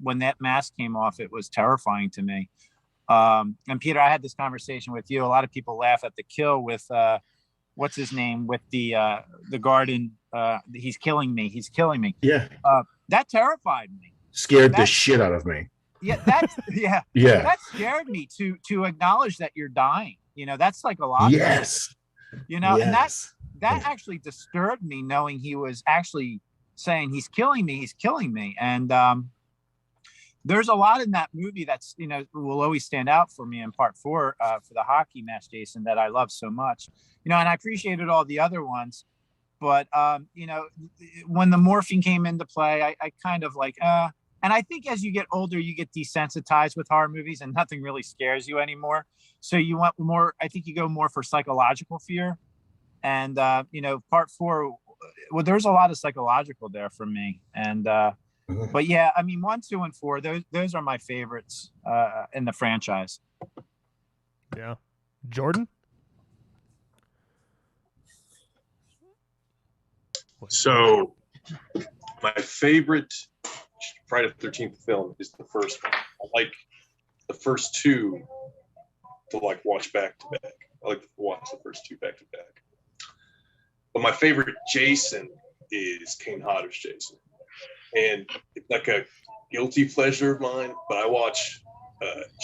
When that mask came off, it was terrifying to me. And Peter, I had this conversation with you. A lot of people laugh at the kill with what's his name, with the garden. He's killing me. Yeah. That terrified me. Scared the shit out of me. Yeah, that's that scared me to acknowledge that you're dying. That's psychological. Yes. And that actually disturbed me, knowing he was actually saying he's killing me. And there's a lot in that movie that's will always stand out for me in part 4 for the hockey match, Jason, that I love so much. And I appreciated all the other ones, but when the morphine came into play, I kind of like and I think as you get older, you get desensitized with horror movies, and nothing really scares you anymore. So you want more. I think you go more for psychological fear, and part 4. Well, there's a lot of psychological there for me, and but 1, 2, and 4. Those are my favorites in the franchise. Yeah, Jordan. So, my favorite Friday the 13th film is the first one. I like the first 2 to watch back to back. I like to watch the first 2 back to back. But my favorite Jason is Kane Hodder's Jason. And it's like a guilty pleasure of mine, but I watch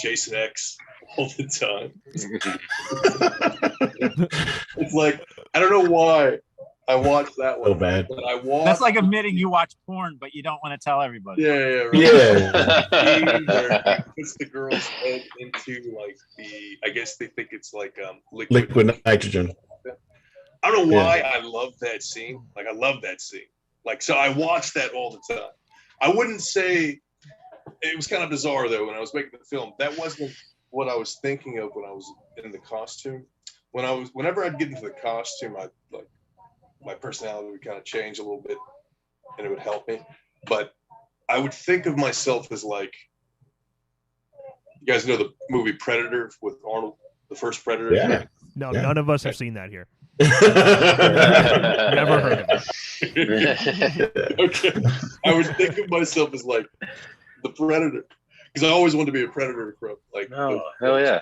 Jason X all the time. It's like, I don't know why I watched that one. So bad. But that's like admitting you watch porn, but you don't want to tell everybody. Yeah, right. Yeah. Where he puts the girl's head into I guess they think it's like liquid nitrogen. I don't know why I love that scene. I love that scene. So I watch that all the time. I wouldn't say, it was kind of bizarre though when I was making the film. That wasn't what I was thinking of when I was in the costume. whenever I'd get into the costume, I like my personality would kind of change a little bit, and it would help me. But I would think of myself as like, you guys know the movie Predator with Arnold, the first Predator? Yeah. No, Yeah. none of us have seen that here. Never heard of it. Okay. I would think of myself as like the Predator, because I always wanted to be a Predator. Hell yeah.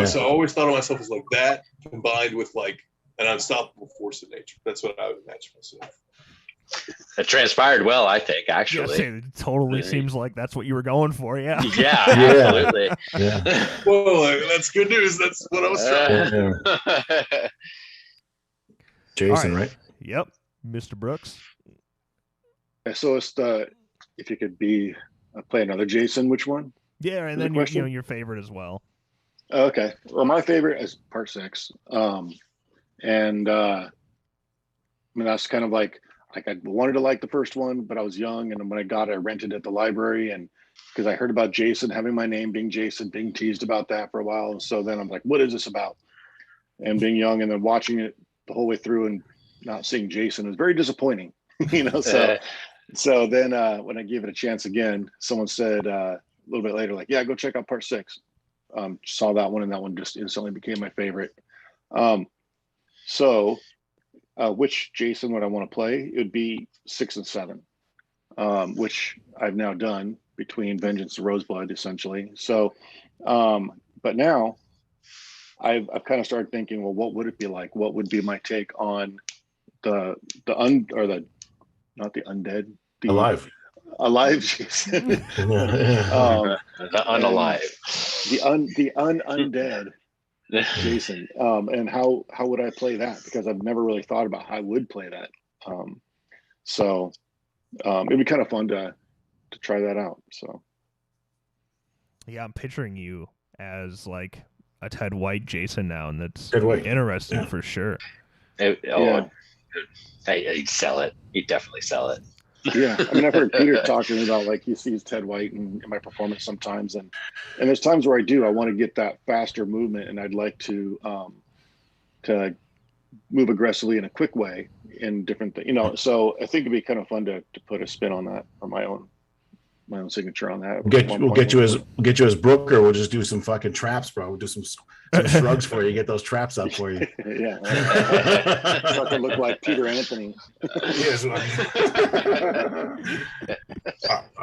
So I always thought of myself as like that, combined with like an unstoppable force of nature. That's what I would imagine myself. It transpired well, I think, actually. Yes, it totally seems like that's what you were going for. Yeah. Yeah, absolutely. Yeah. Well, that's good news. That's what I was trying. Jason, All right? Yep. Mr. Brooks. So it's if you could play another Jason, which one? Yeah, and then your favorite as well. Okay. Well, my favorite is Part 6. And I mean, that's kind of like I wanted to like the first one, but I was young, and when I got it, I rented it at the library, and because I heard about Jason having my name being Jason, being teased about that for a while, and so then I'm like, what is this about? And being young, and then watching it the whole way through and not seeing Jason was very disappointing, So then when I gave it a chance again, someone said a little bit later, like, yeah, go check out Part 6. Saw that one, and that one just instantly became my favorite. Which Jason would I want to play? It would be 6 and 7, which I've now done between Vengeance and Roseblood, essentially. So, but now I've kind of started thinking, well, what would it be like? What would be my take on not the undead, the alive Jason, The unalive, the undead Jason, and how would I play that? Because I've never really thought about how I would play that. It'd be kind of fun to try that out. So yeah, I'm picturing you as like a Ted White Jason now, and that's White. interesting for sure. He'd sell it. He'd definitely sell it. Yeah, I mean, I've heard Peter talking about like he sees Ted White in my performance sometimes, and there's times where I want to get that faster movement, and I'd like to move aggressively in a quick way in different things, So I think it'd be kind of fun to put a spin on that, or my own signature on that. We'll get you as Brooker. We'll just do some fucking traps, bro. We'll do some shrugs for you. Get those traps up for you. Yeah, so I can look like Peter Anthony. Yes. All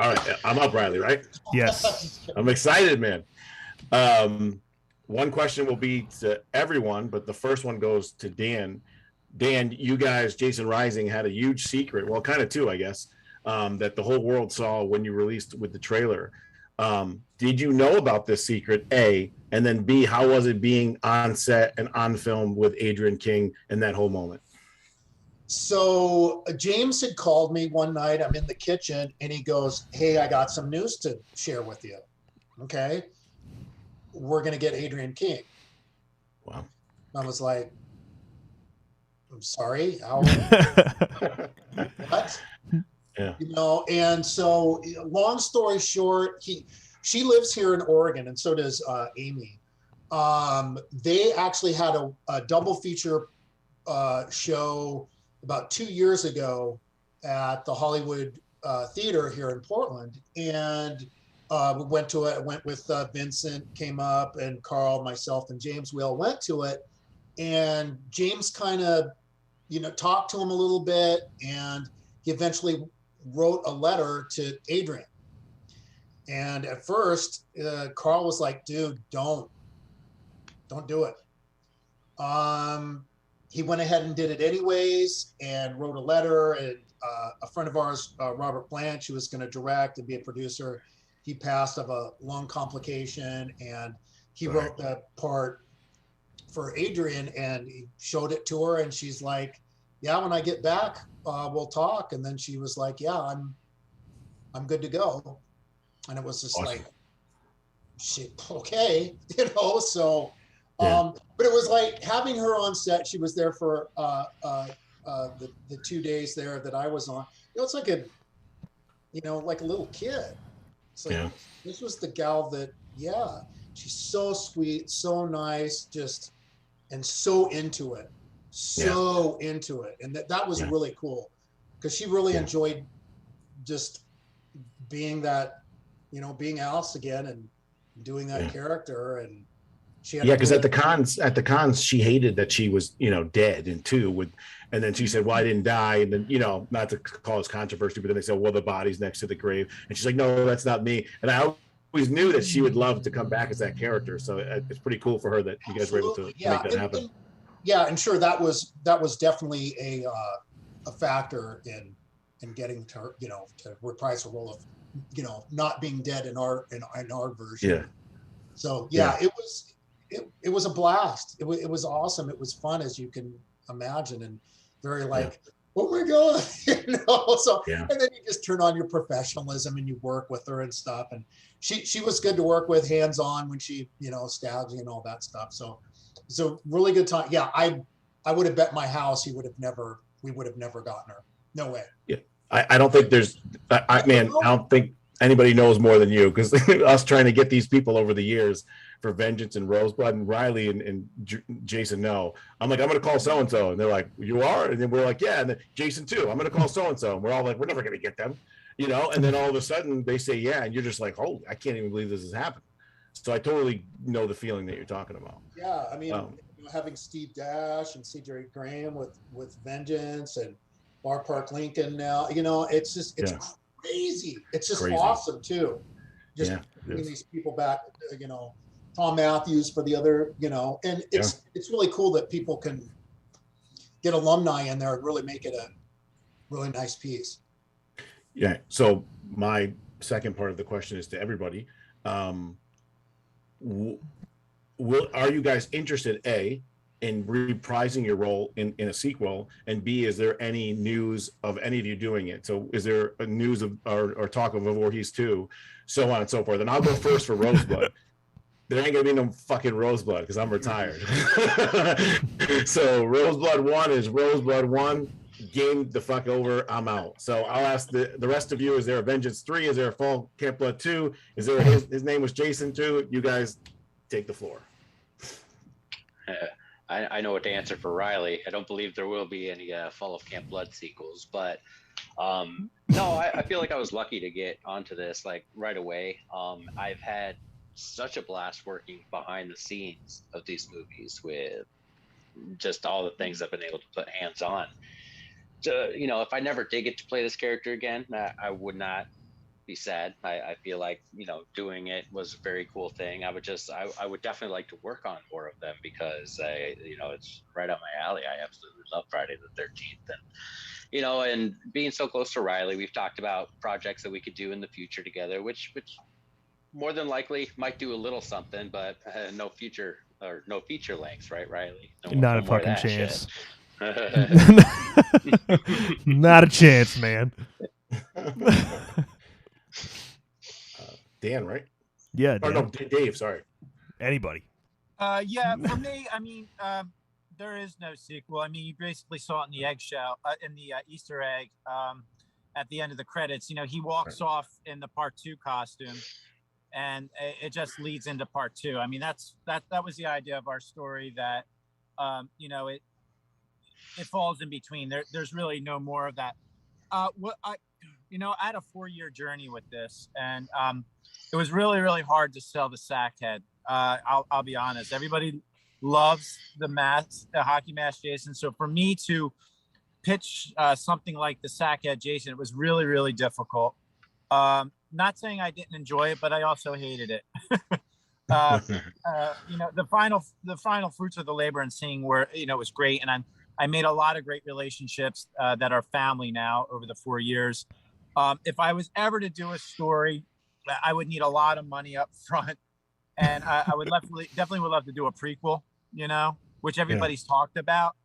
right, I'm up, Riley. Right? Yes. I'm excited, man. One question will be to everyone, but the first one goes to Dan. Dan, you guys, Jason Rising had a huge secret. Well, kind of two, I guess. That the whole world saw when you released with the trailer. Did you know about this secret, A? And then B, how was it being on set and on film with Adrian King and that whole moment? So James had called me one night. I'm in the kitchen, and he goes, hey, I got some news to share with you. Okay. We're going to get Adrian King. Wow. I was like, I'm sorry. How? What? Yeah. And so long story short, she lives here in Oregon, and so does Amy. They actually had a double feature show about 2 years ago at the Hollywood Theater here in Portland, and we went to it. Went with Vincent, came up, and Carl, myself, and James. We all went to it, and James kind of, talked to him a little bit, and he eventually wrote a letter to Adrian. And at first, Carl was like, dude, don't do it. He went ahead and did it anyways and wrote a letter. And a friend of ours, Robert Blanche, who was going to direct and be a producer, he passed of a lung complication, and he wrote that part for Adrian, and he showed it to her, and she's like, yeah, when I get back, we'll talk. And then she was like, yeah, I'm good to go. And it was just awesome. like, shit, okay, so, yeah. But it was like having her on set. She was there for the 2 days there that I was on. It's like like a little kid. It's like, This was the gal that, she's so sweet, so nice, just and so into it, and that was really cool, because she really enjoyed just being that, being Alice again and doing that character. And she had because at the cons she hated that she was dead in 2 and then she said, well, I didn't die, and then not to cause controversy, but then they said, well, the body's next to the grave, and she's like, no, that's not me. And I always knew that she would love to come back as that character, so it's pretty cool for her that you guys were able to make that happen. And sure, that was definitely a factor in getting to to reprise the role of not being dead in our version. So it was a blast. It was awesome. It was fun, as you can imagine, and very oh my god, so and then you just turn on your professionalism and you work with her and stuff, and she was good to work with, hands on, when she stabs you and all that stuff. So it's a really good time. I would have bet my house we would have never gotten her. No way. I don't think there's I don't think anybody knows more than you, because us trying to get these people over the years for Vengeance and Roseblood, and Riley and Jason know. I'm like, I'm going to call so-and-so. And they're like, you are? And then we're like, yeah. And then Jason too. I'm going to call so-and-so. And we're all like, we're never going to get them, and then all of a sudden they say, yeah. And you're just like, oh, I can't even believe this has happened. So I totally know the feeling that you're talking about. Yeah. I mean, having Steve Dash and CJ Graham with Vengeance and Bar Park Lincoln now, it's crazy. It's just awesome too. Just bringing these people back, Tom Matthews for the other, and it's really cool that people can get alumni in there and really make it a really nice piece. Yeah. So my second part of the question is to everybody. Are you guys interested, A, in reprising your role in a sequel, and B, is there any news of any of you doing it? So is there a news of or talk of Voorhees 2, so on and so forth? And I'll go first for Roseblood. There ain't gonna be no fucking Roseblood because I'm retired. So Roseblood 1 is Roseblood 1. Game the fuck over. I'm out. So I'll ask the rest of you: is there a Vengeance 3? Is there a Fall Camp Blood 2? Is there his name was Jason 2? You guys take the floor. I know what to answer for Riley. I don't believe there will be any Fall of Camp Blood sequels, but no, I feel like I was lucky to get onto this right away. I've had such a blast working behind the scenes of these movies with just all the things I've been able to put hands on. If I never did get to play this character again, I would not be sad. I feel like doing it was a very cool thing. I would definitely like to work on more of them, because it's right up my alley. I absolutely love Friday the 13th, and being so close to Riley, we've talked about projects that we could do in the future together, which more than likely might do a little something, but no feature lengths, right, Riley? Not a fucking chance. Not a chance, man. Dan, right? Yeah. Dan. Or no, Dave. Sorry. Anybody? For me, I mean, there is no sequel. I mean, you basically saw it in the eggshell, in the Easter egg, at the end of the credits. He walks off in the part 2 costume, and it just leads into part 2. I mean, that was the idea of our story, that it falls in between. There's really no more of that. I had a 4-year journey with this, and it was really, really hard to sell the sack head. I'll be honest. Everybody loves the hockey mask Jason. So for me to pitch something like the sack head Jason, it was really, really difficult. Not saying I didn't enjoy it, but I also hated it. The final fruits of the labor and seeing where it was great, and I made a lot of great relationships that are family now over the 4 years. If I was ever to do a story, I would need a lot of money up front, and I would definitely would love to do a prequel, which everybody's talked about,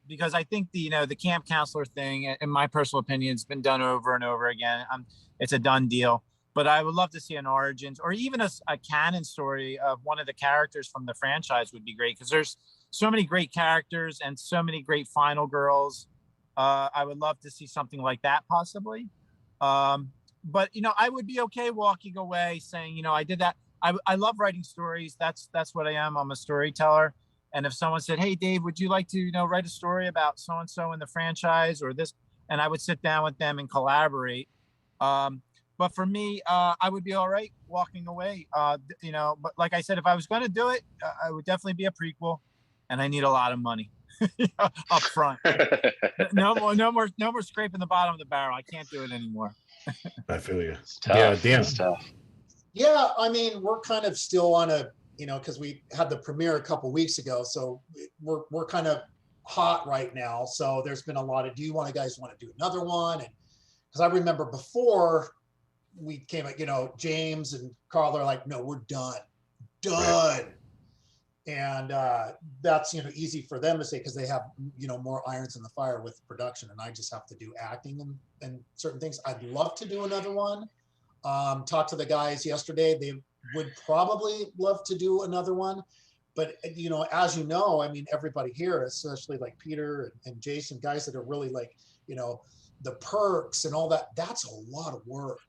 because I think the camp counselor thing, in my personal opinion, has been done over and over again. It's a done deal. But I would love to see an origins, or even a canon story of one of the characters from the franchise would be great, because there's so many great characters and so many great final girls. I would love to see something like that possibly. But I would be okay walking away saying, I did that. I love writing stories. That's what I am. I'm a storyteller. And if someone said, "Hey, Dave, would you like to, write a story about so and so in the franchise or this?" and I would sit down with them and collaborate. But for me, I would be all right walking away. But like I said, if I was going to do it, I would definitely be a prequel, and I need a lot of money up front. No more scraping the bottom of the barrel. I can't do it anymore. I feel you. It's tough. Yeah, damn. It's tough. Yeah, I mean, we're kind of still on a, because we had the premiere a couple weeks ago, so we're kind of hot right now. So there's been a lot of, do you guys want to do another one? And because I remember before we came out, James and Carl are like, no, we're done. Right. And that's, easy for them to say because they have, more irons in the fire with production, and I just have to do acting and certain things. I'd love to do another one. Talked to the guys yesterday. They would probably love to do another one. But, as you know, I mean, everybody here, especially like Peter and Jason, guys that are really like, the perks and all that, that's a lot of work.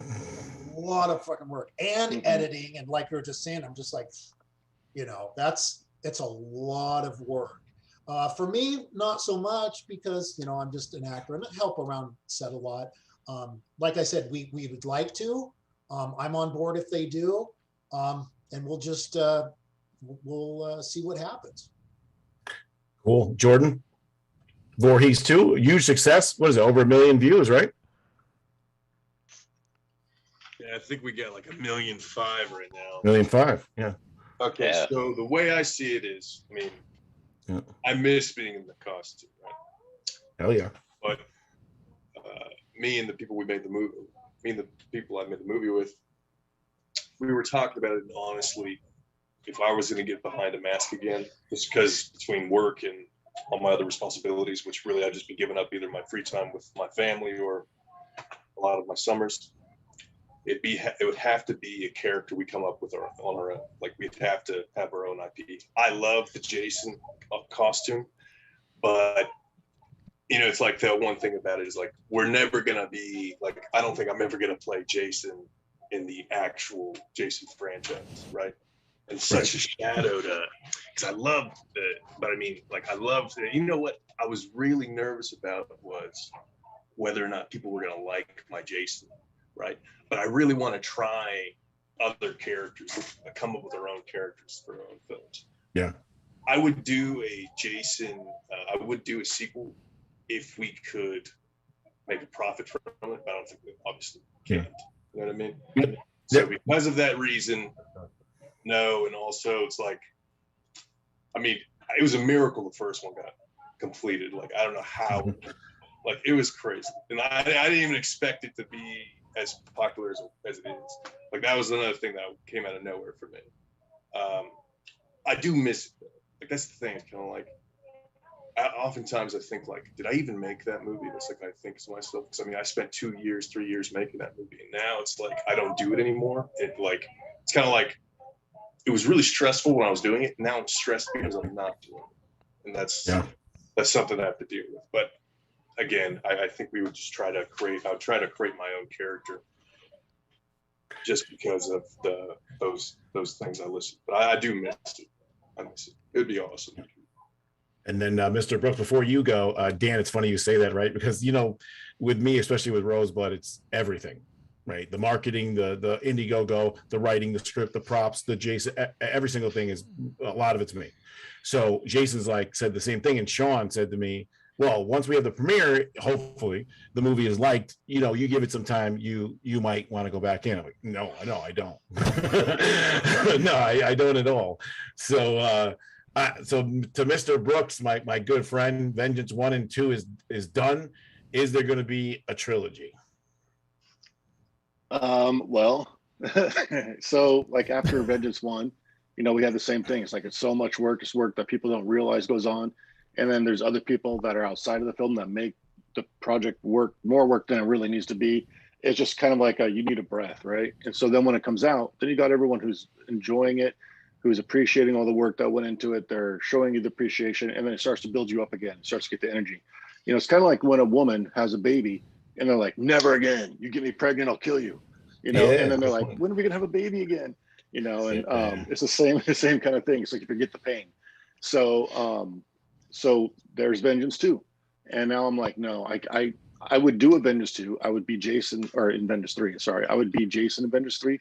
A lot of fucking work. And editing. And like you were just saying, I'm just like, it's a lot of work. For me, not so much because, I'm just an actor and I help around set a lot. Like I said, we would like to. I'm on board if they do. And we'll just, we'll see what happens. Cool. Jordan, Voorhees 2, huge success. What is it? Over 1 million views, right? Yeah, I think we got like 1.5 million right now. 1.5 million, yeah. Okay, Yeah. So the way I see it is, I miss being in the costume, right? Hell yeah. But me and the people I made the movie with, we were talking about it, and honestly, if I was going to get behind a mask again, just because between work and all my other responsibilities, which really I've just been giving up either my free time with my family or a lot of my summers, it would have to be a character we come up with on our own. Like we'd have to have our own IP. I love the Jason costume, but it's like the one thing about it is like we're never gonna be like, I don't think I'm ever gonna play Jason in the actual Jason franchise, right? And such a shadow to, because I loved it, but I loved it. You know what I was really nervous about was whether or not people were gonna like my Jason, right? But I really want to try other characters, come up with their own characters for their own films. Yeah. I would do a Jason, I would do a sequel if we could make a profit from it, but I don't think we obviously can't. You know what I mean? Yeah. So because of that reason, no. And also it's like, it was a miracle the first one got completed. Like, I don't know how, like it was crazy. And I didn't even expect it to be as popular as it is. Like that was another thing that came out of nowhere for me. I do miss it though. Like that's the thing. It's kind of like, oftentimes I think like, did I even make that movie? That's like I think to myself, because I spent 2 years, 3 years making that movie, and now it's like I don't do it anymore. It's kind of like it was really stressful when I was doing it. Now I'm stressed because I'm not doing it, and that's something I have to deal with. But again, I think we would just try to create my own character, just because of those things I listed. But I do miss it. I miss it. It would be awesome. And then Mr. Brooks, before you go, Dan, it's funny you say that, right? Because, with me, especially with Rosebud, it's everything, right? The marketing, the Indiegogo, the writing, the script, the props, the Jason, every single thing is, a lot of it's me. So Jason's said the same thing. And Sean said to me, well, once we have the premiere, hopefully the movie is liked, you give it some time, you might want to go back in. I'm like, no, I don't. No, I don't at all. So, so to Mr. Brooks, my good friend, Vengeance 1 and 2 is done. Is there going to be a trilogy? Well, so like after Vengeance 1, we had the same thing. It's like it's so much work. It's work that people don't realize goes on. And then there's other people that are outside of the film that make the project more work than it really needs to be. It's just kind of like you need a breath, right? And so then when it comes out, then you got everyone who's enjoying it, who's appreciating all the work that went into it. They're showing you the appreciation, and then it starts to build you up again. It starts to get the energy. It's kind of like when a woman has a baby and they're like, never again. You get me pregnant, I'll kill you. And then they're like, when are we gonna have a baby again? And it's the same kind of thing. It's like you forget the pain. So there's Vengeance 2. And now I'm like, no, I would do a Vengeance 2. I would be Jason, or in Vengeance 3, sorry. I would be Jason in Vengeance 3,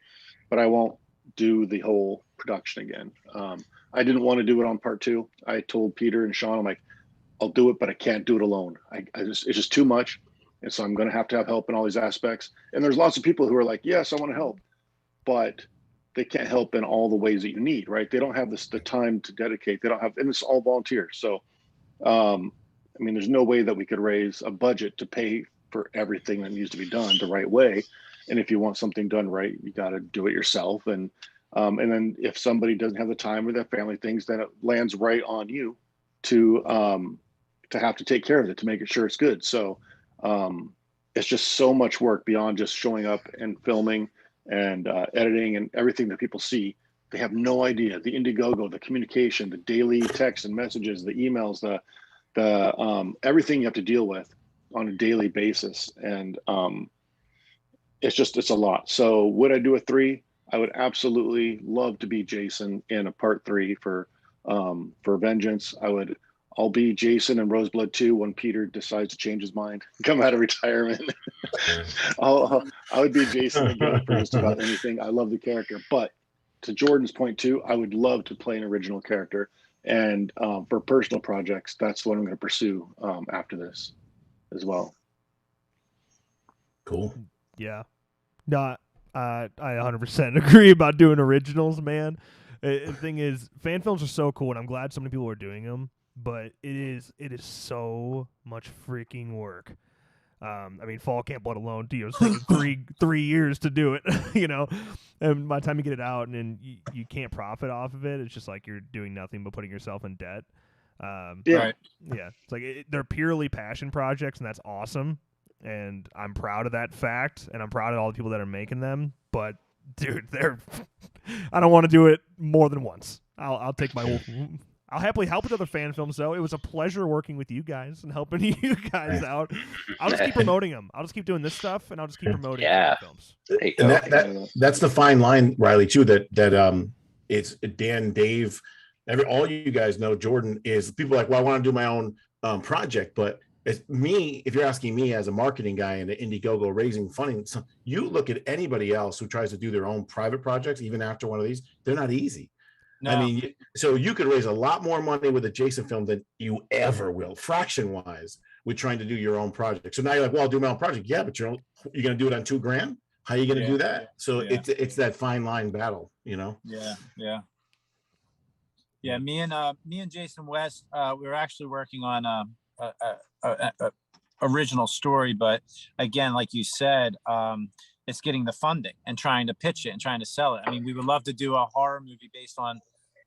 but I won't do the whole production again. I didn't want to do it on part 2. I told Peter and Sean, I'm like, I'll do it, but I can't do it alone. It's just too much. And so I'm going to have help in all these aspects. And there's lots of people who are like, yes, I want to help, but they can't help in all the ways that you need, right? They don't have the time to dedicate. They don't have, and it's all volunteers. So, I mean, there's no way that we could raise a budget to pay for everything that needs to be done the right way. And if you want something done right, you got to do it yourself. And then if somebody doesn't have the time or their family things, then it lands right on you to have to take care of it, to make it sure it's good. So it's just so much work beyond just showing up and filming and editing and everything that people see. They have no idea. The Indiegogo, the communication, the daily texts and messages, the emails, the everything you have to deal with on a daily basis. And it's a lot. So would I do a 3? I would absolutely love to be Jason in a part 3 for Vengeance. I'll be Jason in Roseblood 2 when Peter decides to change his mind, come out of retirement. I would be Jason again for just about anything. I love the character, but to Jordan's point too, I would love to play an original character. And for personal projects, that's what I'm going to pursue after this as well. Cool. Yeah. No, I 100% agree about doing originals, man. The thing is, fan films are so cool, and I'm glad so many people are doing them. But it is so much freaking work. I mean, Fall Camp, let alone, it's taking three years to do it, and by the time you get it out and then you can't profit off of it, it's just like you're doing nothing but putting yourself in debt. Right. Yeah. It's like they're purely passion projects, and that's awesome. And I'm proud of that fact, and I'm proud of all the people that are making them. But dude, I don't want to do it more than once. I'll take my I'll happily help with other fan films, though. It was a pleasure working with you guys and helping you guys out. I'll just keep promoting them. I'll just keep doing this stuff, and I'll just keep promoting fan films. And that's the fine line, Riley, too, that it's Dan, Dave, all you guys know, Jordan, is people like, well, I want to do my own project, but it's me, if you're asking me as a marketing guy in the Indiegogo raising funding, so you look at anybody else who tries to do their own private projects, even after one of these, they're not easy. No. I mean, so you could raise a lot more money with a Jason film than you ever will, fraction-wise, with trying to do your own project. So now you're like, well, I'll do my own project. Yeah, but you're going to do it on $2,000? How are you going to do that? So it's that fine line battle, Yeah. Me and Jason West, we were actually working on a original story, but again, like you said, it's getting the funding and trying to pitch it and trying to sell it. I mean, we would love to do a horror movie based on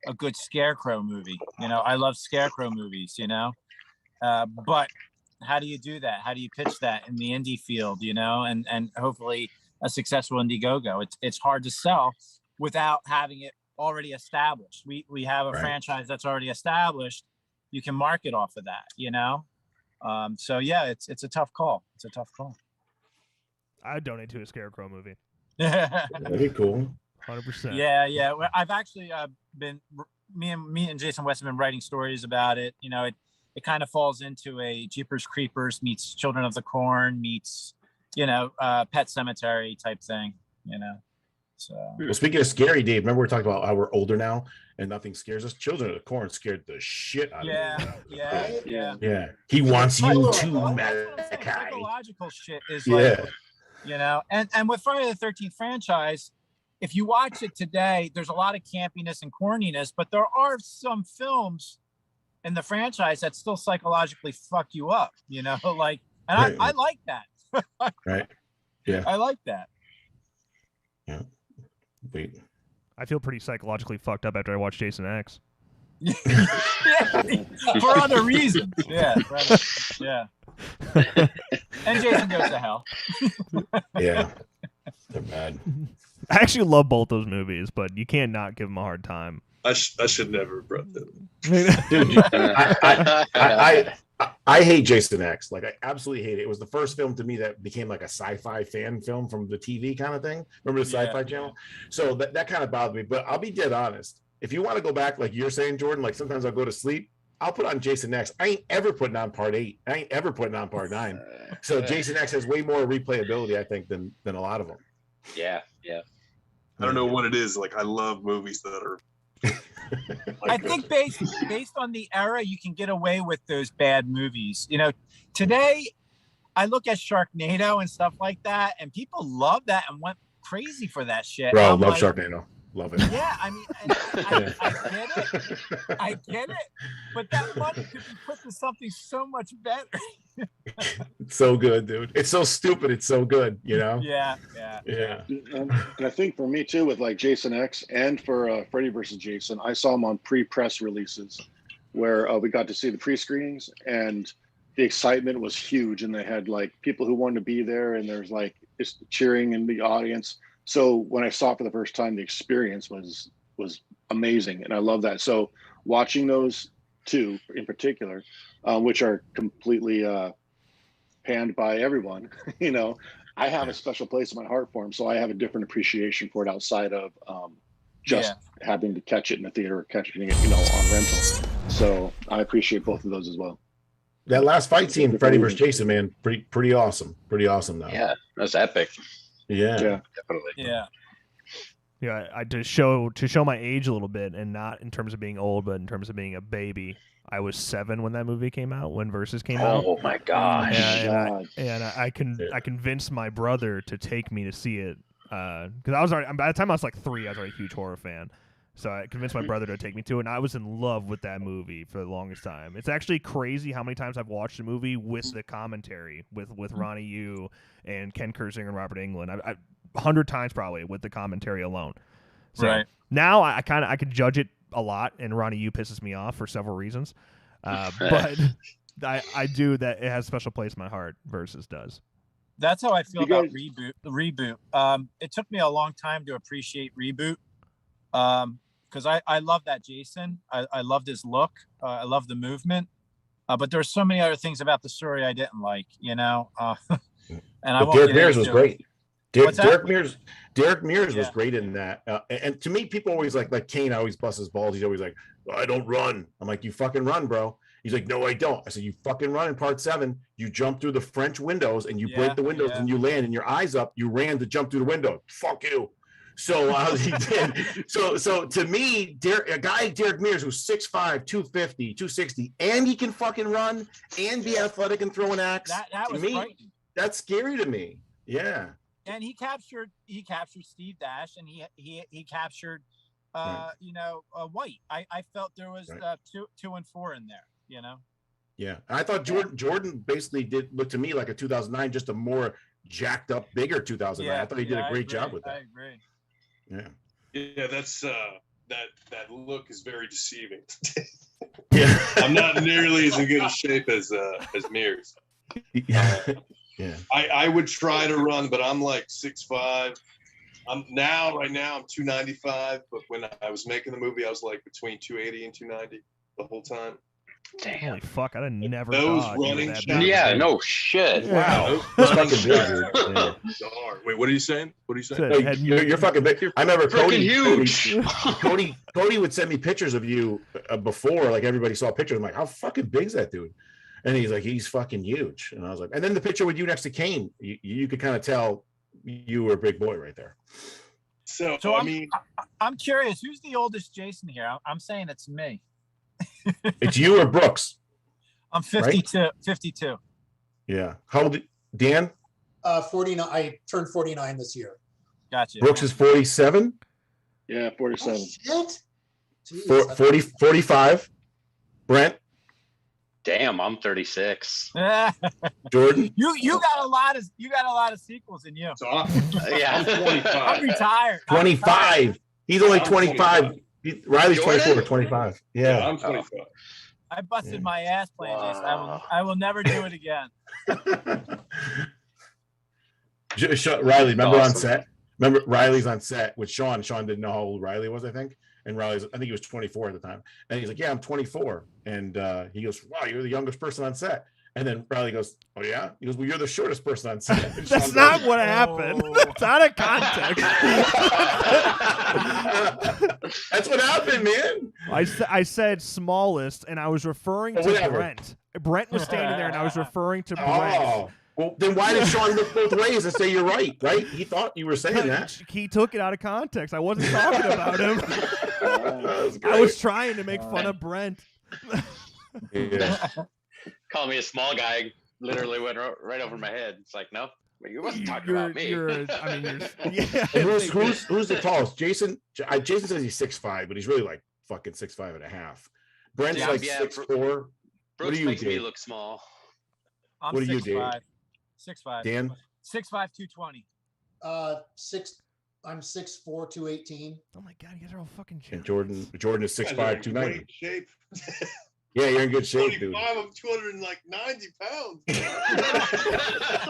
a good Scarecrow movie. I love Scarecrow movies, but how do you do that? How do you pitch that in the indie field, and hopefully a successful Indiegogo? It's hard to sell without having it already established. We have a franchise that's already established. You can market off of that, so yeah, it's a tough call. It's a tough call. I'd donate to a Scarecrow movie. That'd be cool. 100%. Yeah. Well, I've actually been me and Jason West have been writing stories about it. It kind of falls into a Jeepers Creepers meets Children of the Corn meets Pet Sematary type thing. So. Well, speaking of scary, Dave, remember we were talking about how we're older now and nothing scares us. Children of the Corn scared the shit out of me. Yeah. He wants you to Malachi. Psychological shit is like. And with Friday the 13th franchise, if you watch it today, there's a lot of campiness and corniness, but there are some films in the franchise that still psychologically fuck you up, I like that. Right. Yeah. I like that. Yeah. Wait. I feel pretty psychologically fucked up after I watched Jason X. For other reasons. Yeah. And Jason Goes to Hell. Yeah. They're bad. I actually love both those movies, but you can't not give them a hard time. I should never have brought them. Dude, I hate Jason X. Like, I absolutely hate it. It was the first film to me that became like a sci-fi fan film from the TV kind of thing. Remember the Sci-Fi Channel? So that kind of bothered me. But I'll be dead honest. if you want to go back, like you're saying, Jordan, like sometimes I'll go to sleep, I'll put on Jason X. I ain't ever putting on part 8. I ain't ever putting on part 9. So Jason X has way more replayability, I think, than a lot of them. Yeah. I don't know what it is. Like, I love movies that are. I think based on the era, you can get away with those bad movies. You know, today I look at Sharknado and stuff like that, and people love that and went crazy for that shit. Bro, love Sharknado. Love it. Yeah, I mean, I get it, but that money could be put to something so much better. It's so good, dude. It's so stupid. It's so good, you know? Yeah. And I think for me too, with like Jason X and for Freddy versus Jason, I saw them on pre-press releases where we got to see the pre-screenings, and the excitement was huge, and they had like people who wanted to be there, and there's like just cheering in the audience. So when I saw it for the first time, the experience was amazing, and I love that. So watching those two in particular, which are completely panned by everyone, you know, I have a special place in my heart for them. So I have a different appreciation for it outside of just having to catch it in the theater or catching it, you know, on rental. So I appreciate both of those as well. That last fight scene, Freddy versus Jason, man, pretty awesome. Pretty awesome, though. Yeah, that's epic. Yeah, Definitely. Yeah, I to show my age a little bit, and not in terms of being old, but in terms of being a baby. I was 7 when that movie came out, when Versus came out. Oh my gosh! I convinced my brother to take me to see it because I was already, by the time I was like 3, I was already a huge horror fan. So I convinced my brother to take me to it, and I was in love with that movie for the longest time. It's actually crazy how many times I've watched the movie with the commentary with Ronnie Yu and Ken Kersinger and Robert Englund. I 100 times probably with the commentary alone. So now I can judge it a lot, and Ronnie Yu pisses me off for several reasons. But I do that. It has a special place in my heart. Versus does. That's how I feel about the reboot. It took me a long time to appreciate Reboot. Because I love that Jason. I loved his look. I love the movement. But there's so many other things about the story I didn't like, you know. And Derek Mears was great. Derek Mears was Yeah. great in that. And to me, people always like Kane always busts his balls. He's always like, I don't run. I'm like, you fucking run, bro. He's like, no, I don't. I said, you fucking run in part 7. You jump through the French windows and you break the windows and you land and your eyes up. You ran to jump through the window. Fuck you. So he did. So to me, Derek Mears, who's 6'5", 250, 260, and he can fucking run and be athletic and throw an axe. That was frightening. That's scary to me. Yeah. And he captured Steve Dash, and he captured White. I felt there was 2 and 4 in there, you know. Yeah, I thought Jordan basically did look to me like a 2009, just a more jacked up, bigger 2009. I thought he did a great job with that. I agree. Yeah, that's that look is very deceiving. Yeah, I'm not nearly as in good a shape as Mears. Yeah, I would try to run, but I'm like 6'5". Right now I'm 295, but when I was making the movie, I was like between 280 and 290 the whole time. Damn. Holy fuck! I never Those thought you were running that shots. big. Yeah, no shit. Yeah. Wow. That's fucking big, dude. Yeah. Wait, what are you saying? What are you saying? So- No, you're fucking big. I remember Freaking huge. Cody would send me pictures of you before, like everybody saw pictures. I'm like, how fucking big is that dude? And he's like, he's fucking huge. And I was like, and then the picture with you next to Kane, you could kind of tell you were a big boy right there. So I'm curious, who's the oldest Jason here? I'm saying it's me. It's you or Brooks. I'm 52. Right? 52. Yeah. How old? Dan? 49. I turned 49 this year. Gotcha. Brooks is 47. Yeah, 47. Oh, shit. Jeez, 45. Brent? Damn, I'm 36. Jordan? You got a lot of sequels in you. Yeah. I'm 25. I'm retired. 25. He's only 25. Riley's Jordan? 24 or 25. Yeah. I'm 25. I busted my ass playing Jason. I will never do it again. Riley, remember Awesome. on set? Remember Riley's on set with Sean. Sean didn't know how old Riley was, I think. And I think he was 24 at the time. And he's like, yeah, I'm 24. And he goes, wow, you're the youngest person on set. And then Riley goes, "Oh yeah." He goes, "Well, you're the shortest person on set." And That's Sean not goes, what happened. It's out of context. That's what happened, man. I said smallest, and I was referring to Whatever. Brent. Brent was standing there, and I was referring to Brent. Oh, well, then why did Sean look both ways and say you're right? Right? He thought you were saying that. He took it out of context. I wasn't talking about him. I was trying to make fun of Brent. Yeah. Call me a small guy. Literally went right over my head. It's like, no, you wasn't talking about me. Yeah. And who's the tallest? Jason. Jason says he's 6'5", but he's really like fucking 6'5.5". Brent's like 6'4". What do you, makes Dave? me look small. I'm What do you, 6'5". 6'5". Dan? 6'5", 220. I'm 6'4", 218. Oh my god, you guys are all fucking And giants. Jordan is 6'5", 290. Great shape. Yeah, you're in good shape, dude. 25, I'm 290 pounds.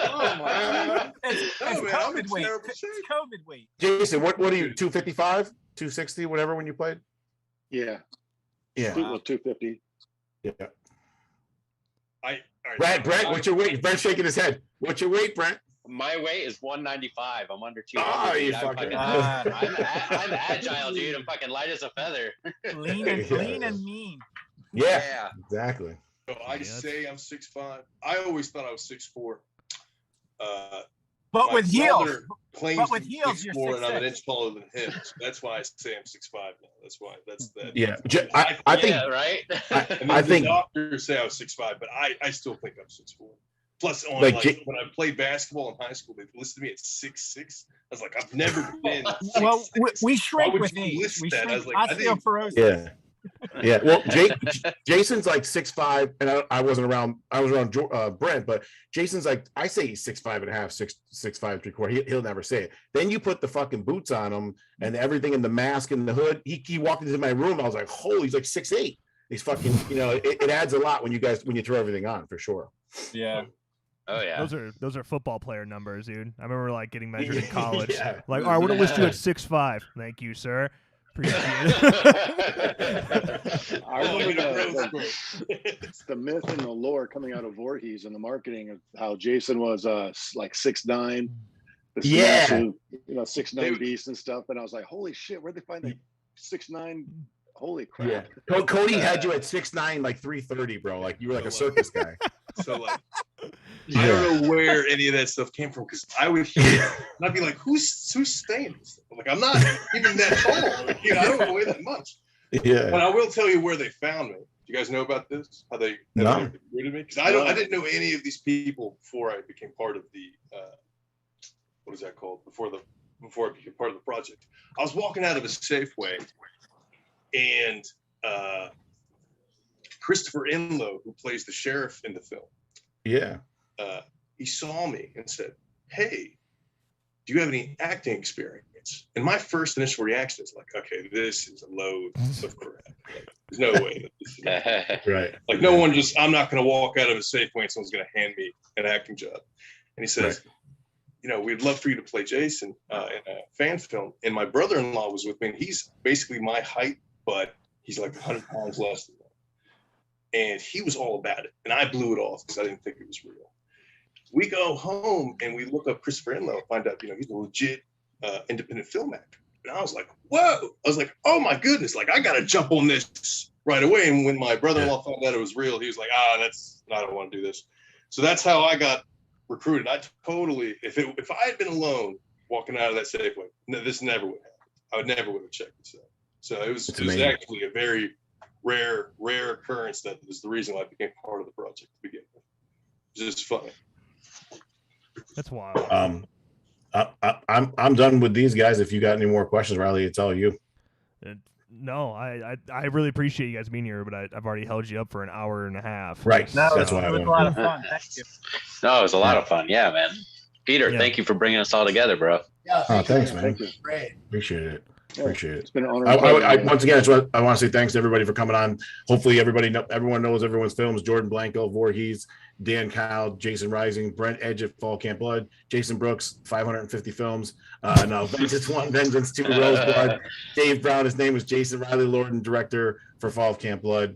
Oh my God. It's man, I'm in COVID weight. terrible It's shape. COVID weight. Jason, what are you? 255, 260, whatever when you played? Yeah. Yeah. 250. Yeah. All right, Brent, what's your weight? Brent's shaking his head. What's your weight, Brent? My weight is 195. I'm under 200. Oh, you I'm fucking. I'm agile, dude. I'm fucking light as a feather. Lean and mean. Yeah, exactly. So I say I'm 6'5". I always thought I was 6'4". But My with heels. brother claims But with he's heels, you're 6'4", and I'm an 6'6". inch taller than him. So that's why I say I'm 6'5" now. That's why. That's that. Yeah, I think. Yeah, right. And I then think. the doctors say I was 6'5", but I still think I'm 6'4". Plus, on Like, when I played basketball in high school, they listed me at 6'6". I was like, I've never been. Well, 6'6". we shrink would with you age. list We that? I shrink. was like, I didn't- Osteoporosis. Yeah. Yeah, well, Jason's like 6'5", and I wasn't around. I was around Brent, but Jason's like, I say he's 6'5.5", 6'5", 3/4". He'll never say it. Then you put the fucking boots on him and everything in the mask and the hood. He walked into my room. I was like, holy, he's like 6'8". He's fucking, it adds a lot when you throw everything on for sure. Yeah. Oh yeah. Those are football player numbers, dude. I remember like getting measured in college. Yeah. Like, all right, we're gonna list you at 6'5". Thank you, sir. Appreciate it. I remember the myth and the lore coming out of Voorhees and the marketing of how Jason was like 6'9", this massive, 6'9" beast and stuff. And I was like, holy shit, where'd they find that 6'9"? Holy crap. Yeah. Cody had you at 6'9", like 330, bro. Like you were like a circus guy. So like, I don't know where any of that stuff came from because I would hear it, and I'd be like, who's saying this? I'm like, I'm not even that tall. Like, I don't weigh that much. Yeah. But I will tell you where they found me. Do you guys know about this? How they recruited me? Because I didn't know any of these people before I became part of the what is that called? Before I became part of the project. I was walking out of a Safeway, and Christopher Inlow, who plays the sheriff in the film, he saw me and said, "Hey, do you have any acting experience?" And my first initial reaction is like, "Okay, this is a load of crap. Like, there's no way that this is right. Like no one I'm not going to walk out of a Safeway and someone's going to hand me an acting job." And he says, "We'd love for you to play Jason in a fan film." And my brother-in-law was with me, and he's basically my height, but he's like 100 pounds less than that. And he was all about it. And I blew it off because I didn't think it was real. We go home and we look up Christopher Inlow and find out, he's a legit independent film actor. And I was like, whoa. I was like, oh my goodness. Like, I got to jump on this right away. And when my brother-in-law found out it was real, he was like, I don't want to do this. So that's how I got recruited. I totally, if I had been alone walking out of that Safeway, this never would happen. I would never would have checked this out. So it was actually a very rare occurrence that is the reason why I became part of the project to begin with. It was just funny. That's wild. I'm done with these guys. If you got any more questions, Riley, it's all you. No, I really appreciate you guys being here, but I've already held you up for an hour and a half. Right. No, that's why it was a lot of fun. Thank you. No, it was a lot of fun. Yeah, man. Peter, thank you for bringing us all together, bro. Yeah, thanks, man. Thank you. Great. Appreciate it. It's been an honor. Once again, I want to say thanks to everybody for coming on. Hopefully, everyone knows everyone's films. Jordan Blanko, Voorhees, Dan Kyle, Jason Rising, Brent Edgett, Fall Camp Blood, Jason Brooks, 550 films. No, Vengeance 1, Vengeance 2, Roseblood. Dave Brown, his name was Jason Riley Lorden, director for Fall Camp Blood.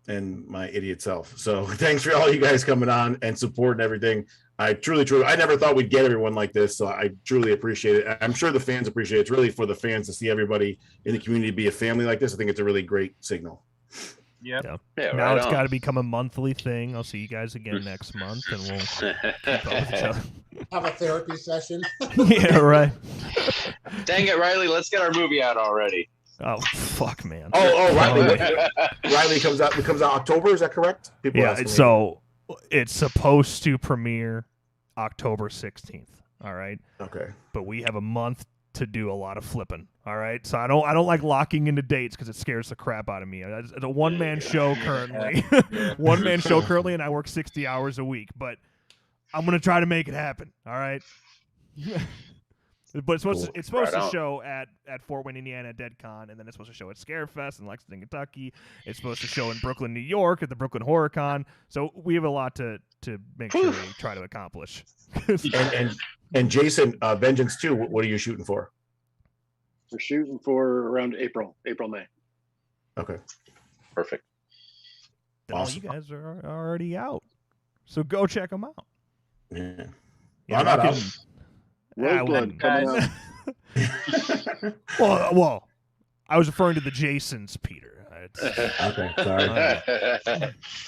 and my idiot self. So thanks for all you guys coming on and supporting everything. I truly, I never thought we'd get everyone like this. So I truly appreciate it. I'm sure the fans appreciate it. It's really for the fans to see everybody in the community be a family like this. I think it's a really great signal. Yep. Yeah, Now right it's on. got to become a monthly thing. I'll see you guys again next month, and we'll keep up with each other. Have a therapy session. Yeah, right. Dang it, Riley! Let's get our movie out already. Oh fuck, man. Riley comes out October. Is that correct? People Yeah. asking me. So it's supposed to premiere October 16th. All right. Okay. But we have a month to do a lot of flipping. All right. So I don't like locking into dates because it scares the crap out of me. It's a one-man show currently. One-man show currently, and I work 60 hours a week. But I'm gonna try to make it happen. All right. But it's supposed to show at Fort Wayne, Indiana, at DeadCon, and then it's supposed to show at Scarefest in Lexington, Kentucky. It's supposed to show in Brooklyn, New York, at the Brooklyn Horror Con. So we have a lot to make sure we try to accomplish. and Jason, Vengeance 2, what are you shooting for? We're shooting for around April, May. Okay. Perfect. Then all you guys are already out. So go check them out. Yeah. Yeah, I'm not out. Roseblood coming out. Well, I was referring to the Jasons, Peter. Okay, sorry.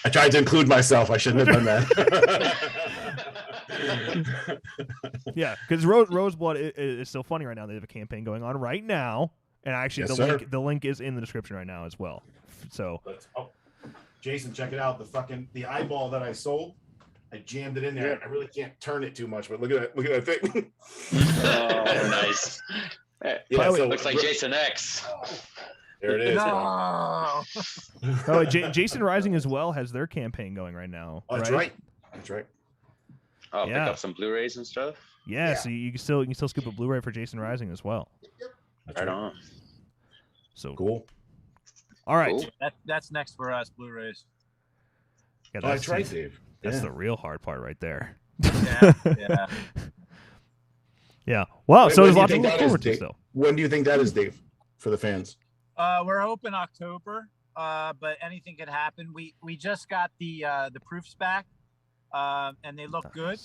I tried to include myself. I shouldn't have done that. Yeah, because Roseblood is so funny right now. They have a campaign going on right now, and actually Yes, the link is in the description right now as well. So, Jason, check it out. The eyeball that I sold, I jammed it in there. Yeah. I really can't turn it too much, but look at that thing. Oh, nice. Yeah, so looks like Jason X. There it is. No. oh, Jason Rising as well has their campaign going right now. Oh, that's right. That's right. Oh, Yeah. pick up some Blu-rays and stuff. Yeah, so you can still scoop a Blu-ray for Jason Rising as well. That's Right on. So cool. All right. Cool. That's next for us, Blu-rays. Yeah, That's right, Dave. That's the real hard part right there. Yeah, yeah. Yeah. Wow. When So there's do you lots to think look that forward is, to Dave? still. When do you think that is, Dave, for the fans? We're hoping October, but anything could happen. We just got the proofs back, and they look good.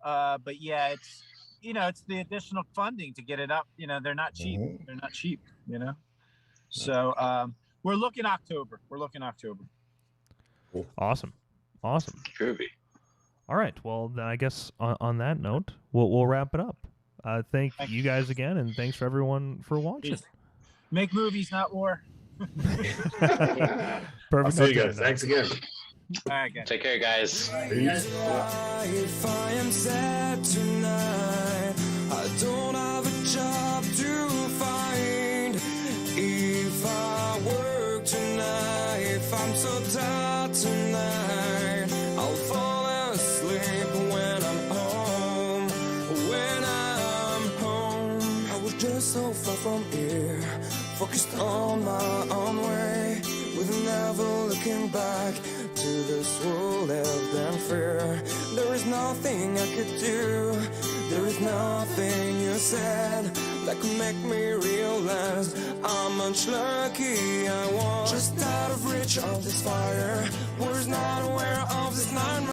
But yeah, it's the additional funding to get it up. They're not cheap. Mhm. They're not cheap. So we're looking October. Awesome. Groovy. All right. Well, then I guess on that note, we'll wrap it up. Thank you guys again, and thanks for everyone for watching. Make movies, not war. Perfect. I'll see you guys. Thanks again. All right, guys. Take care, guys. Peace. If I am sad tonight, I don't have a job to find. If I work tonight, if I'm so tired tonight, I'll fall asleep when I'm home. When I'm home, I was just so far from here, focused on my own way, with never looking back to this world lived in fear. There is nothing I could do, there is nothing you said that could make me realize how much lucky I was. Just out of reach of this fire, was not aware of this nightmare.